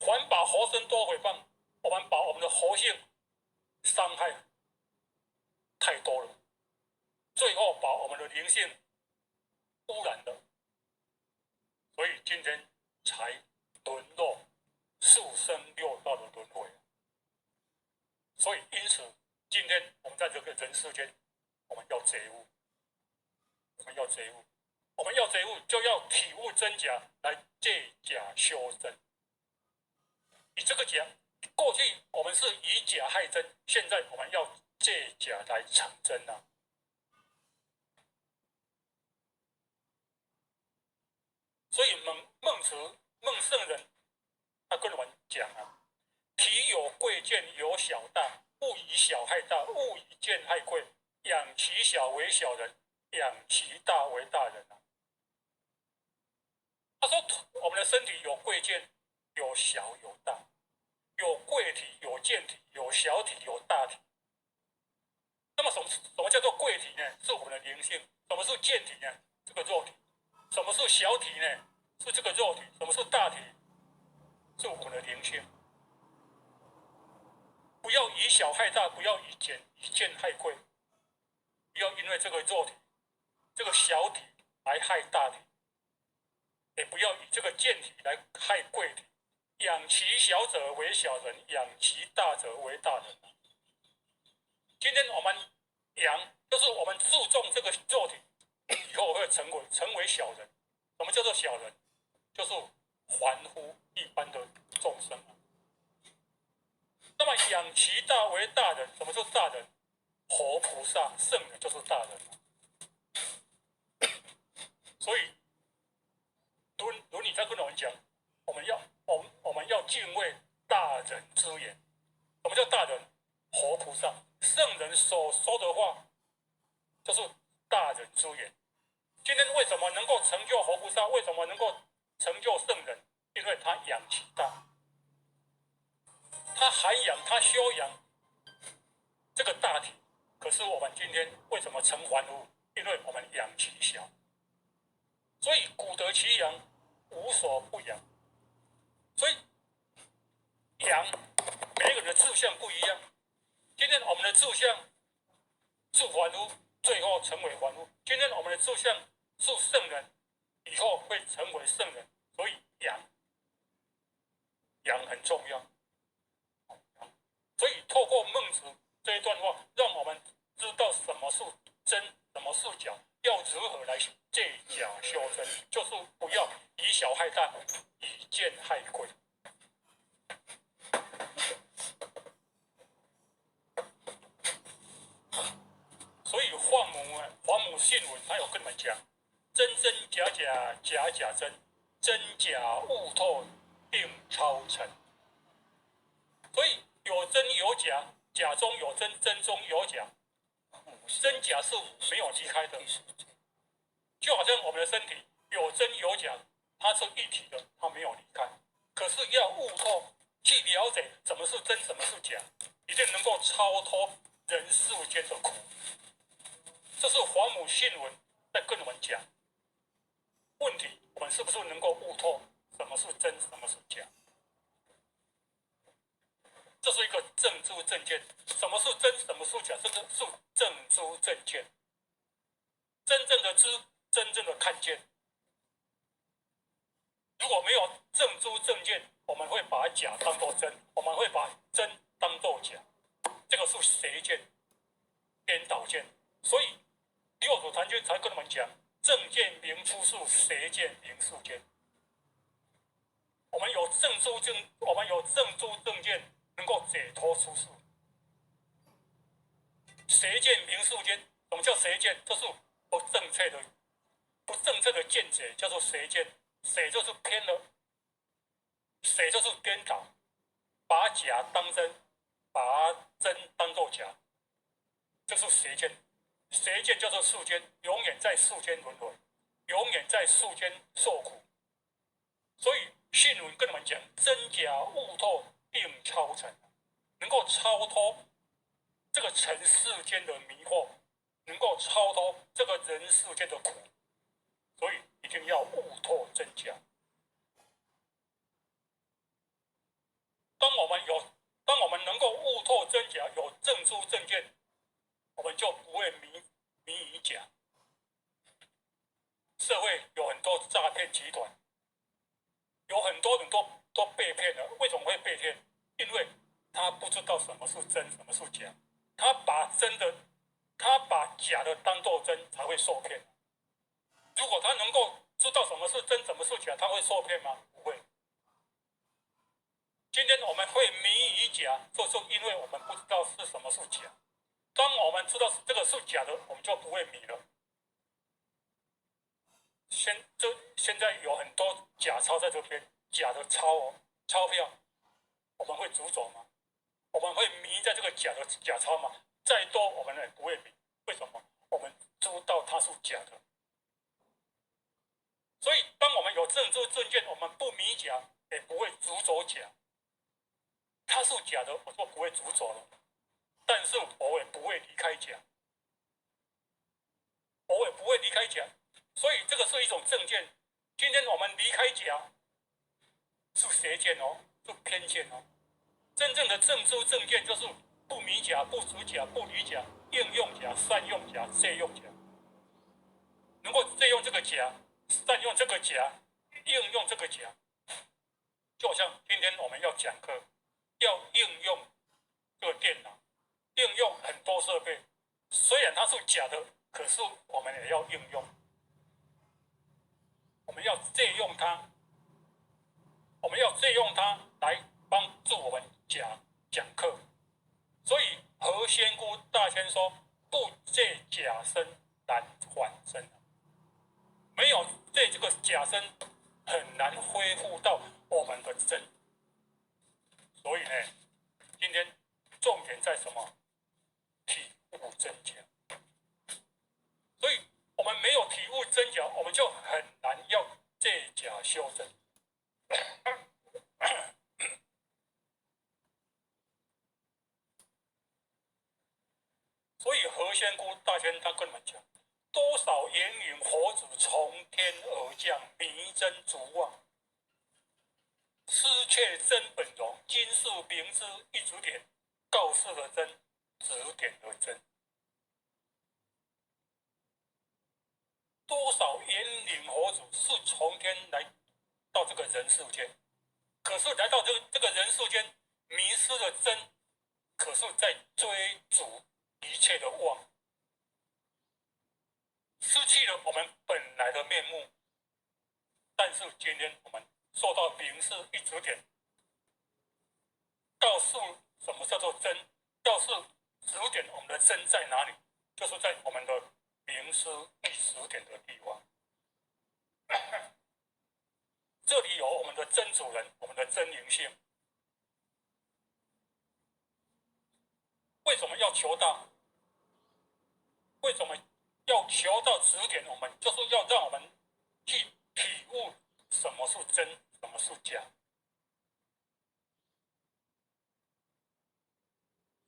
还把活生多诽谤，我们把我们的活性伤害太多了，最后把我们的灵性污染了，所以今天才沦落速生六道的轮回。所以因此今天我们在这个人世间，我们要觉悟，我们要觉悟，我们要觉悟，就要体悟真假，来借假修真。以这个假，过去我们是以假害真，现在我们要借假来成真啊。所以孟圣人他跟我们讲啊，体有贵贱有小大，勿以小害大，勿以贱害贵，养其小为小人，养其大为大人啊。他说我们的身体有贵贱，有小有大，有贵体有贱体，有小体有大体。那么什么叫做贵体呢？是我们的灵性。什么是贱体呢？这个肉体。什么是小体呢？是这个肉体。什么是大体？是我们的灵性。不要以小害大，不要以贱害贵，不要因为这个肉体、这个小体来害大体，也不要以这个贱体来害贵体。养其小者为小人，养其大者为大人。今天我们养，就是我们注重这个肉体，以后会成为小人。什么叫做小人？就是凡夫一般的众生。那么养其大为大人，什么叫大人？活菩萨、圣人就是大人。所以伦理在跟我们讲，我们要敬畏大人之言。什么叫大人？活菩萨、圣人所说的话，就是大人之言。今天为什么能够成就活菩萨？为什么能够成就圣人？因为他养其大，他涵养、他修养这个大体。可是我们今天为什么成凡夫？因为我们养其小。所以古得其养，无所不养。所以养，每个人的志向不一样。今天我们的志向是凡夫，最后成为凡夫。今天我们的志向是圣人，以后会成为圣人。所以养很重要。所以透过孟子这一段话，让我们知道什么是真，什么是假，要如何来借假修真，就是不要以小害大，以贱害贵。所以黄母信文他有跟我们讲，真真假假，假假真，真假悟透，定超尘。所以有真有假，假中有真，真中有假，真假是没有离开的。就好像我们的身体有真有假，它是一体的，它没有离开。可是要悟透，去了解什么是真，什么是假，一定能够超脱人世间的苦。这是黄母信文在跟我们讲。问题，我们是不是能够悟透什么是真，什么是假？这是一个正知正见。什么是真，什么是假？这个是正知正见。真正的知，真正的看见。如果没有正知正见，我们会把假当作真，我们会把真当作假，这个是邪见、颠倒见。所以六祖坛经才跟我们讲，正见明出世，邪见明世间。我们有正知正见，能够解脱出世。邪见明世间，什么叫邪见？就是不正确的见解，叫做邪见。邪就是偏了，邪就是颠倒，把假当真，把真当作假，这是邪见。邪见叫做世间，永远在世间轮回，永远在世间受苦。所以信文跟我们讲，真假悟透并超尘，能够超脱这个尘世间的迷惑，能够超脱这个人世间的苦，所以一定要悟透真假。当我们能够悟透真假，有正知正见，我们就不会迷于假。社会有很多诈骗集团，有很多人都被骗了。为什么会被骗？因为他不知道什么是真，什么是假，他把假的当作真，才会受骗。如果他能够知道什么是真，什么是假，他会受骗吗？不会。今天我们会迷于假，就是因为我们不知道是什么是假。当我们知道这个是假的，我们就不会迷了。现在有很多假钞在这边，假的钞票，我们会逐走吗？我们会迷在这个假的假钞吗？再多我们也不会迷，为什么？我们知道它是假的。所以，当我们有正知正见，我们不迷假，也不会逐走假。它是假的，我就不会逐走了。但是我也不会离开假，我也不会离开假。所以这个是一种正见。今天我们离开假，是邪见哦，是偏见哦。真正的正知正见就是不迷假、不执假、不离假，应用假、善用假、借用假。能够借用这个假，善用这个假，应用这个假。就好像今天我们要讲课，要应用这个电脑，应用很多设备，虽然它是假的，可是我们也要应用，我们要借用它，我们要借用它来帮助我们讲课。所以何仙姑大仙说：“不借假身，难还身。”没有借这个假身，很难恢复到我们的真。所以呢，今天重点在什么？体悟真假。所以我们没有体悟真假，我们就很难要借假修真。所以何仙姑大仙他跟我们讲，多少炎云佛子从天而降，迷真逐妄，失却真本容。今世明知一指点，告示了真，指点了真。多少炎灵佛子是从天来到这个人世间，可是来到这个人世间，迷失了真，可是在追逐一切的妄，失去了我们本来的面目。但是今天我们受到明示一指点，告诉什么叫做真，告诉指点我们的真在哪里，就是在我们的明示一指点的地方。这里有我们的真主人，我们的真灵性。为什么要求道？为什么要求到指点我们？就是要让我们去体悟什么是真，什么是假。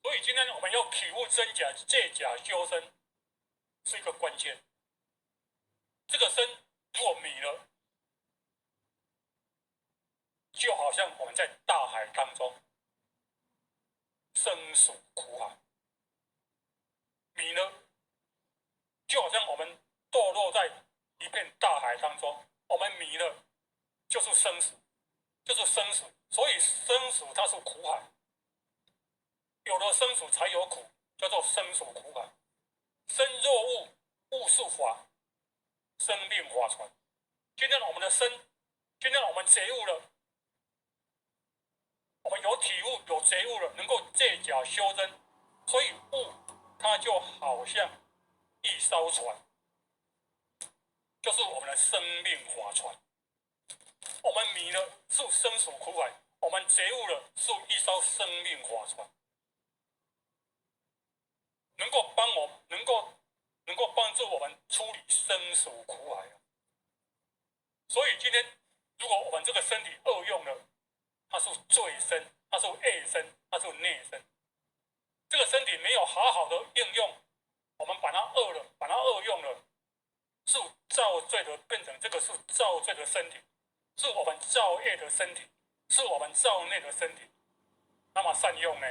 所以今天我们要体悟真假，借假修身是一个关键。这个身如果迷了，就好像我们在大海当中生死苦海，迷了，就好像我们堕落在一片大海当中，我们迷了，就是生死，就是生死。所以生死它是苦海，有了生死才有苦，叫做生死苦海。身若物，物是法，生命法传。今天我们的身，今天我们觉悟了，我们有体悟，有觉悟了。假修真，所以悟它就好像一艘船，就是我们的生命法船。我们迷了是生死苦海，我们觉悟了是一艘生命法船，能够帮助我们处理生死苦海。所以今天如果我们这个身体恶用了，它是罪身，它是业身，它是孽身。这个身体没有好好的应用，我们把它恶了，把它恶用了，是造罪的，变成这个是造罪的身体，是我们造业的身体，是我们造孽的身体。那么善用呢？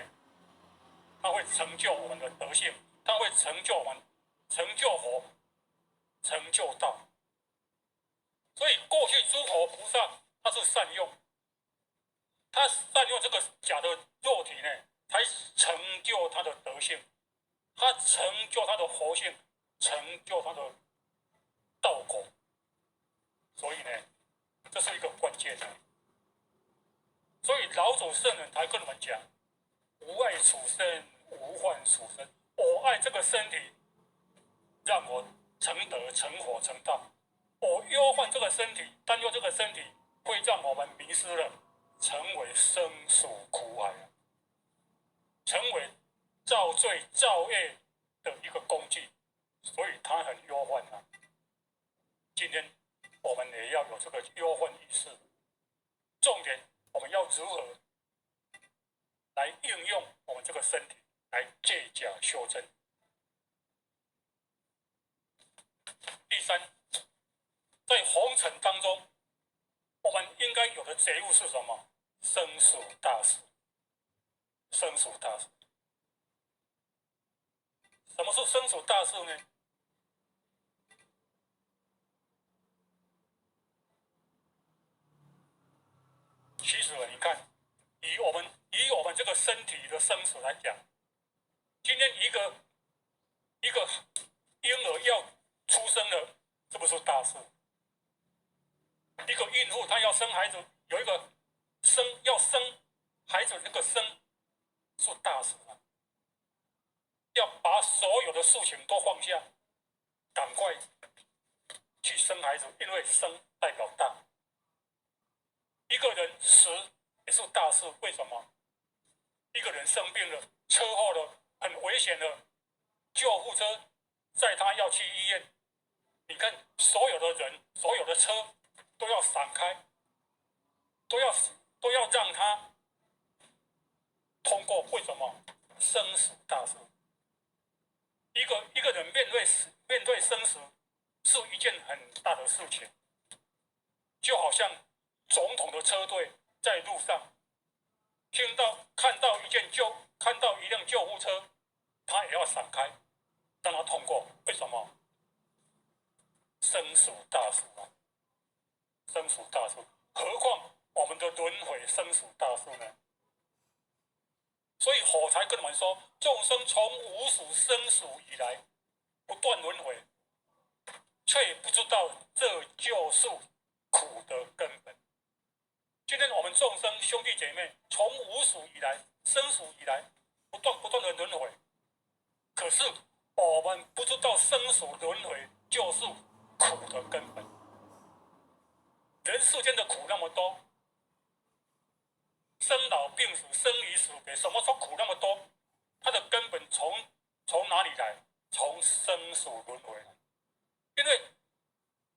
它会成就我们的德性，它会成就我们，成就佛，成就道。所以过去诸佛菩萨他是善用，他善用这个假的肉体呢，才成就他的德性，他成就他的佛性，成就他的道果。所以呢，这是一个关键。所以老祖圣人才跟我们讲：无爱处身，无患处身。我爱这个身体，让我成德、成佛、成道；我忧患这个身体，担忧这个身体，会让我们迷失了，成为生死苦海，成为造罪造业的一个工具。所以他很忧患啊。今天我们也要有这个忧患意识。重点，我们要如何来应用我们这个身体来借假修真？第三，在红尘当中，我们应该有的觉悟是什么？生死大事。生死大事。什么是生死大事呢？其实你看，以我们这个身体的生死来讲，今天一个婴儿要出生了，这不是大事。一个孕妇她要生孩子，有一个要生孩子，那个生是大事啊。要把所有的事情都放下，赶快去生孩子，因为生代表大。一个人死也是大事，为什么？一个人生病了，车祸了，很危险了，救护车载他要去医院，你看所有的人、所有的车都要闪开，都要让他通过，为什么？生死大事。一个人面对生死是一件很大的事情，就好像总统的车队在路上，看到一辆救护车，他也要闪开，让他通过。为什么？生死大事啊！生死大事，何况我们的轮回生死大事呢？所以佛才跟我们说，众生从无始生死以来，不断轮回，却不知道这就是苦的根本。今天我们众生兄弟姐妹，从无始以来，生死以来，不断的轮回，可是我们不知道生死轮回就是苦的根本。人世间的苦那么多，生老病死、生离死别，什么说苦那么多？它的根本从哪里来？从生死轮回来。因为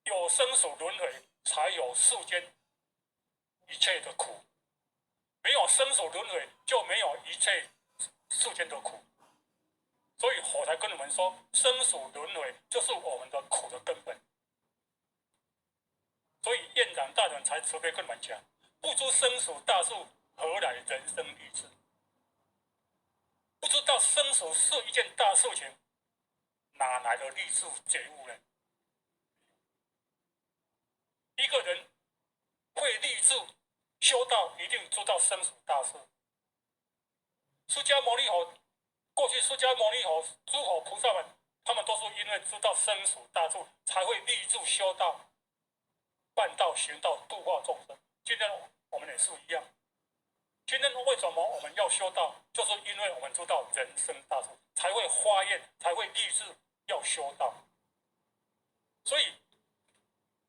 有生死轮回，才有世间一切的苦；没有生死轮回，就没有一切世间的苦。所以佛才跟我们说，生死轮回就是我们的苦的根本。所以院长大人才慈悲跟我们讲：不知生死大事，何来人生立志？不知道生死是一件大事情，哪来的立志觉悟呢？一个人会立志修道，一定知道生死大事。释迦牟尼佛，过去释迦牟尼佛、诸佛菩萨们，他们都是因为知道生死大事，才会立志修道、办道、行道、度化众生。今天我们也是一样。今天为什么我们要修道？就是因为我们知道人生大事，才会发愿，才会立志要修道。所以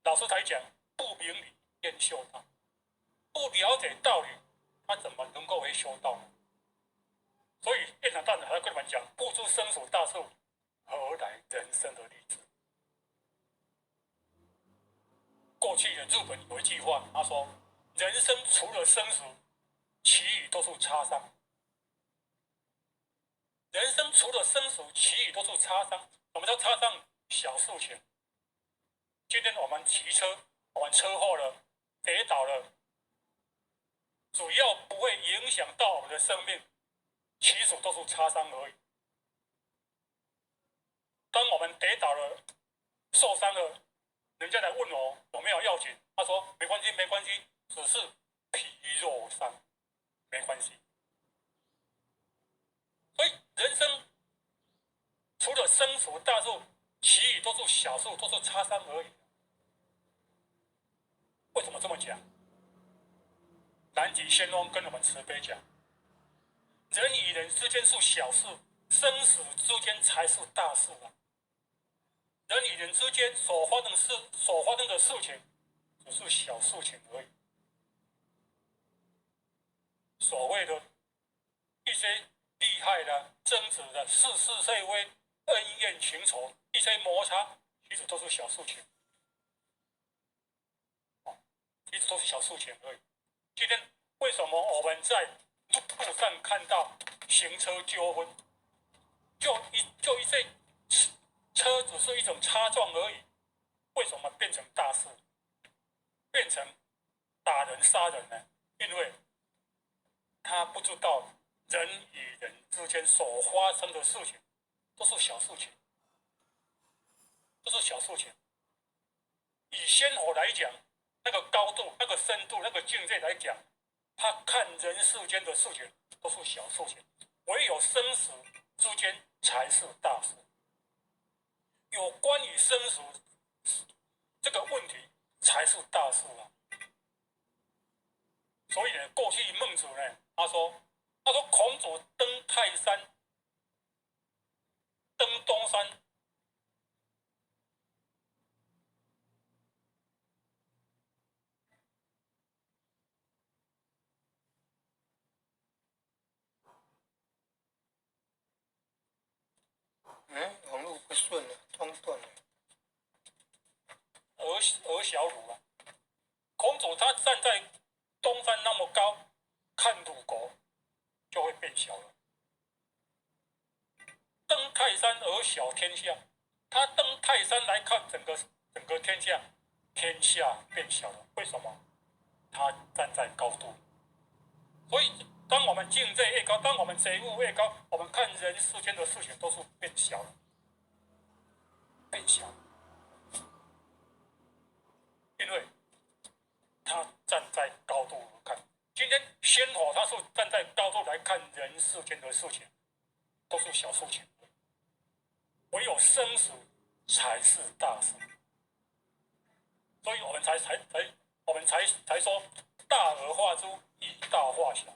老师才讲，不明理焉修道？不了解道理，他怎么能够会修道呢？所以院长大人还要跟你们讲，不知生死大事，何来人生的立志？过去的日本有一句话，他说：“人生除了生死，其余都是擦伤。”人生除了生死，其余都是擦伤。什么叫擦伤？小事情。今天我们骑车，我们车祸了，跌倒了，只要不会影响到我们的生命，其实都是擦伤而已。当我们跌倒了、受伤了，人家来问我有没有要紧，他说没关系，没关系，只是皮肉伤，没关系。所以人生除了生死大事，其余都是小事，都是擦伤而已。为什么这么讲？南极仙翁跟我们慈悲讲，人与人之间是小事，生死之间才是大事啊！人与人之间所发生的事情，只是小事情而已。所谓的一些利害的、争执的、是是非非、恩怨情仇、一些摩擦，其实都是小事情，其实都是小事情而已。今天为什么我们在路上看到行车纠纷，就一些车只是一种擦撞而已，为什么变成大事，变成打人杀人呢？因为他不知道人与人之间所发生的事情都是小事情，都是小事情。以仙火来讲，那个高度、那个深度、那个境界来讲，他看人世间的事情都是小事情，唯有生死之间才是大事。有关于生死这个问题才是大事啊！所以呢，过去孟子呢，他说孔子登泰山，登东山，网络不顺了，中断了。而小鲁啊，孔子他站在东山那么高，看鲁国就会变小了。登泰山而小天下，他登泰山来看整个天下，天下变小了。为什么？他站在高度。所以，当我们境界越高，当我们觉悟越高，我们看人世间的事情都是变小了，变小了。因为他站在高度看。今天仙火他是站在高度来看人世间的事情，都是小事情，唯有生死才是大事。所以我们才说大而化之，以大化小，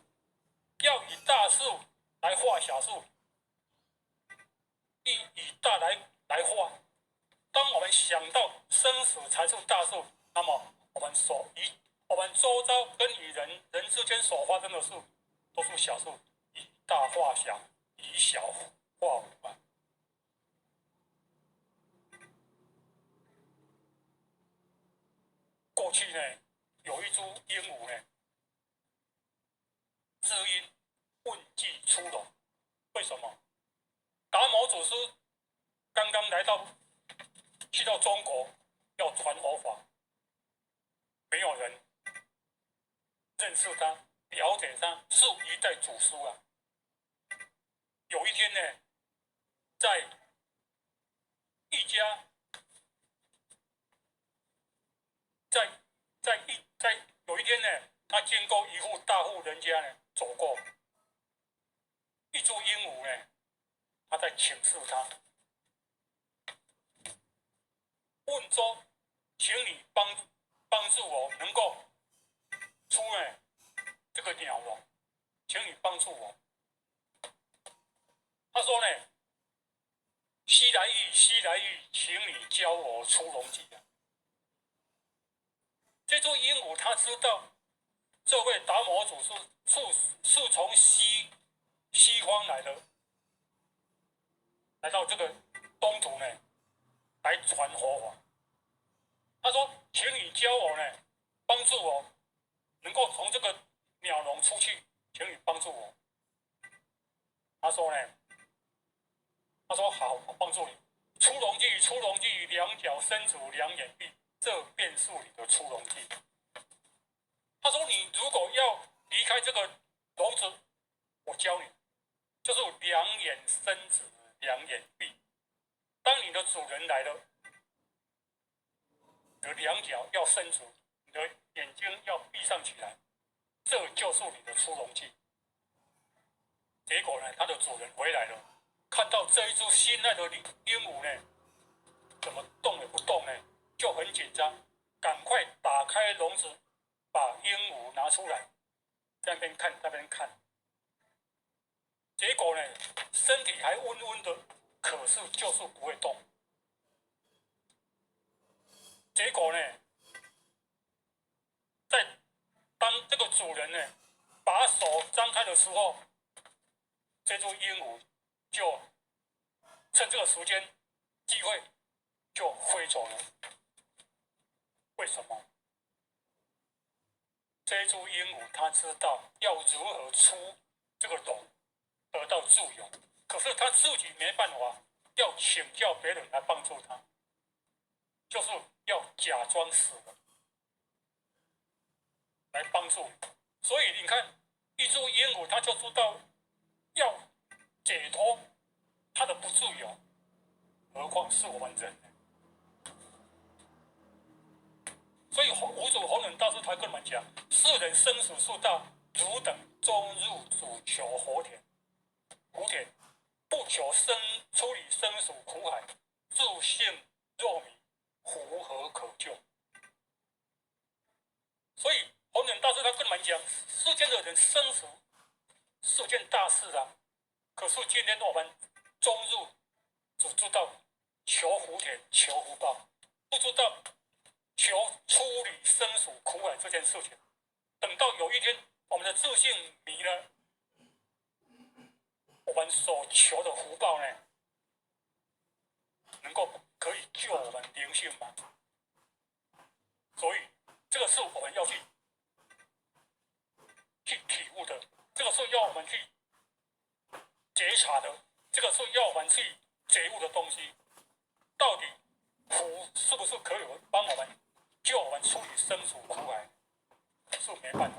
要以大事来化小事，以大来化。当我们想到生死才是大事，那么我们周遭跟与人之间所发生的事，都是小事，以大化小，以小化无啊。过去呢，有一株鹦鹉呢，知音问计出笼。为什么？达摩祖师刚刚去到中国，要传佛法，没有人认识他、了解他，是一代祖师啊。有一天呢，在一家，有一天呢，他经过一户大户人家呢，走过，一株鹦鹉呢，他在请示他，问说：“请你帮助我，能够出这个鸟笼，请你帮助我。他说呢，西来意，西来意，请你教我出笼记啊。这只鹦鹉他知道这位达摩祖是从西方来的，来到这个东土呢，来传佛法。他说，请你教我呢，帮助我能够从这个鸟笼出去，请你帮助我。他说呢，他说好，我帮助你。出笼记，出笼记，两脚伸直，两眼闭，这便是你的出笼记。他说，你如果要离开这个笼子，我教你，就是两眼伸直，两眼闭。当你的主人来了，你的两脚要伸直，你的眼睛要闭上起来，这就是你的出笼记。结果呢，他的主人回来了，看到这一只心爱的鹦鹉呢，怎么动也不动呢，就很紧张，赶快打开笼子，把鹦鹉拿出来，在那边看，在那边看。结果呢，身体还温温的，可是就是不会动。结果呢，在当这个主人呢把手张开的时候，这只鹦鹉就趁这个时间机会就飞走了。为什么？这只鹦鹉它知道要如何出这个笼得到自由，可是它自己没办法，要请教别人来帮助它，就是要假装死了来帮助。所以你看，一只鹦鹉它就知道要解脱它的不自由，何况是我们人呢？所以五祖弘忍大师他跟我们讲：世人生死数大，汝等终入主求活田。苦田不求出离生死苦海，自性若迷，胡何可救？所以弘忍大师他跟我们讲，世间的人生死是件大事啊。可是今天我们终入只知道求福田、求福报，不知道求出离生死苦海这件事情。等到有一天我们的自信迷了，我们所求的福报呢，能够可以救我们灵性吗？所以这个是我们要去体悟的，这个是要我们去觉察的，这个是要我们去觉悟的东西。到底福是不是可以帮我们救我们出离生死苦海？是没办法。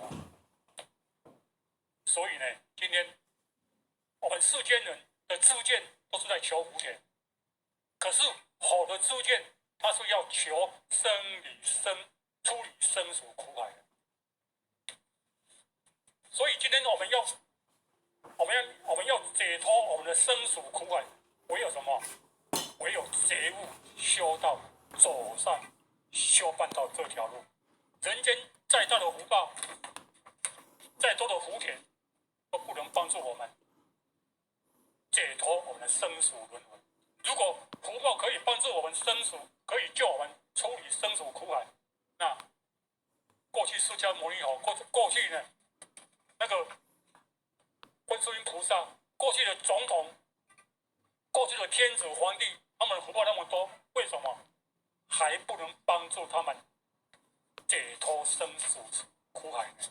所以呢，今天我们世间人的知见都是在求福田，可是好的知见，它是要求出离生死苦海的。所以今天我们要解脱我们的生死苦海，唯有什么？唯有觉悟、修道，走上修办道这条路。人间再大的福报，再多的福田，都不能帮助我们解脱我们的生死轮回。如果福报可以帮助我们生死，可以救我们出离生死苦海，那过去释迦牟尼佛，过去呢，那个观世音菩萨，过去的总统，过去的天子皇帝，他们的福报那么多，为什么还不能帮助他们解脱生死苦海呢？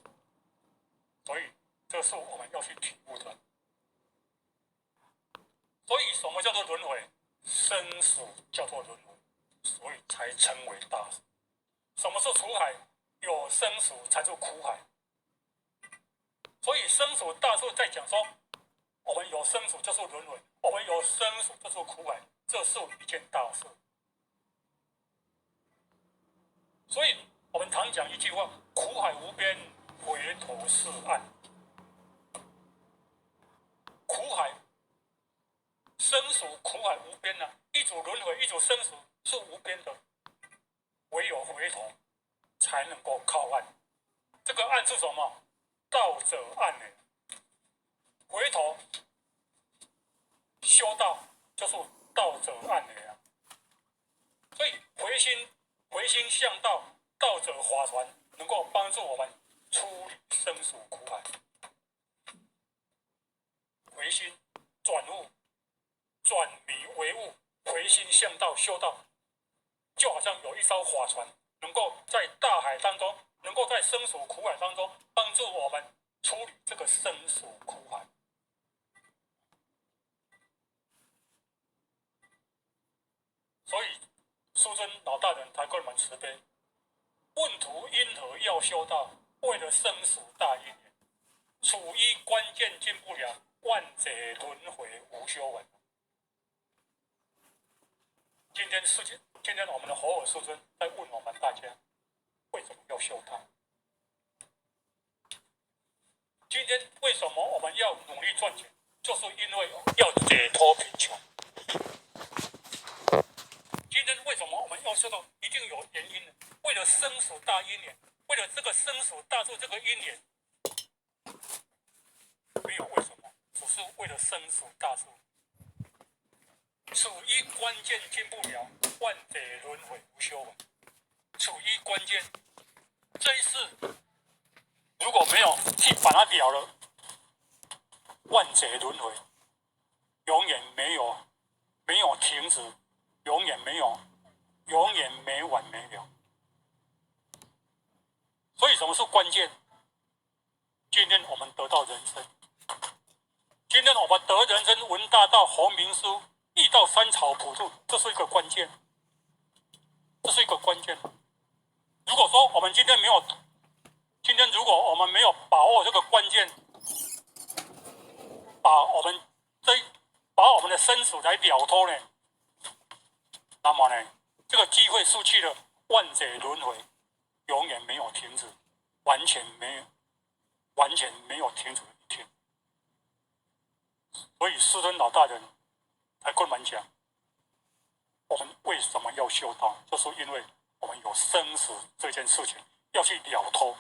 所以这是我们要去体悟的。所以什么叫做轮回？生死叫做轮回，所以才称为大事。什么是苦海？有生死才是苦海。所以生死大事在讲说，我们有生死就是轮回，我们有生死就是苦海，这是一件大事。所以我们常讲一句话：苦海无边，回头是岸。苦海生死苦海无边啊，一组轮回，一组生死是无边的，唯有回头才能够靠岸。这个岸是什么？道者岸呢？回头修道就是道者岸的啊。所以回心向道，道者划船，能够帮助我们出离生死苦海。回心转悟，转迷为悟，回心向道修道，就好像有一艘划船，能够在大海当中，能够在生死苦海当中帮助我们处理这个生死苦海。所以师尊老大人才跟我们慈悲，问途因何要修道？为了生死大因缘，处一关键进不了，万劫轮回无修文。今天我们的佛尔师尊在问我们大家，为什么要修道？今天为什么我们要努力赚钱？就是因为要解脱贫穷。今天为什么我们要修道？一定有原因的。为了生死大因缘，为了这个生死大助这个因缘，没有为什么，只是为了生死大助。处一关键进不了，万劫轮回无修文。处一关键，这一世如果没有去把它了了，万劫轮回永远没有停止，永远没完没了。所以什么是关键？今天我们得到人生，今天我们得人生闻大道弘明书，遇到三草普渡，这是一个关键，这是一个关键。如果说我们今天如果我们没有把握这个关键，把我们的生死来了脱呢，那么呢，这个机会失去了，万劫轮回永远没有停止，完全没有停止的一天。所以师尊老大人才跟我们讲，我们为什么要修道，就是因为我们有生死这件事情要去了脱。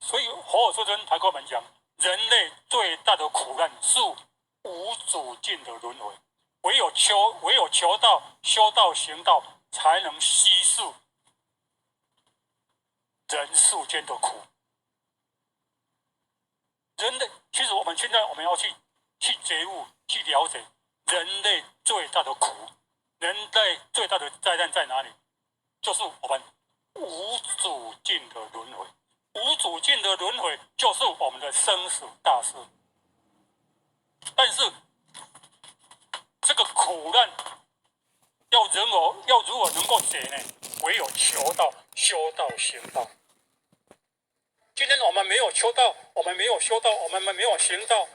所以佛尔师尊才跟我们讲，人类最大的苦难是无止境的轮回，唯有求道、修道、行道，才能息释人世间的苦。人类其实我们现在要去觉悟、去了解人类最大的苦，人类最大的灾难在哪里？就是我们无止境的轮回。无止境的轮回就是我们的生死大事。但是这个苦难要如何能够解呢？唯有求道、修道、行道。今天我们没有求道，我们没有修道，我们没有行道，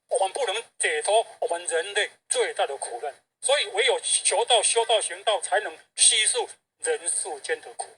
我们不能解脱我们人类最大的苦难。所以唯有求道、修道、行道，才能息释人世间的苦。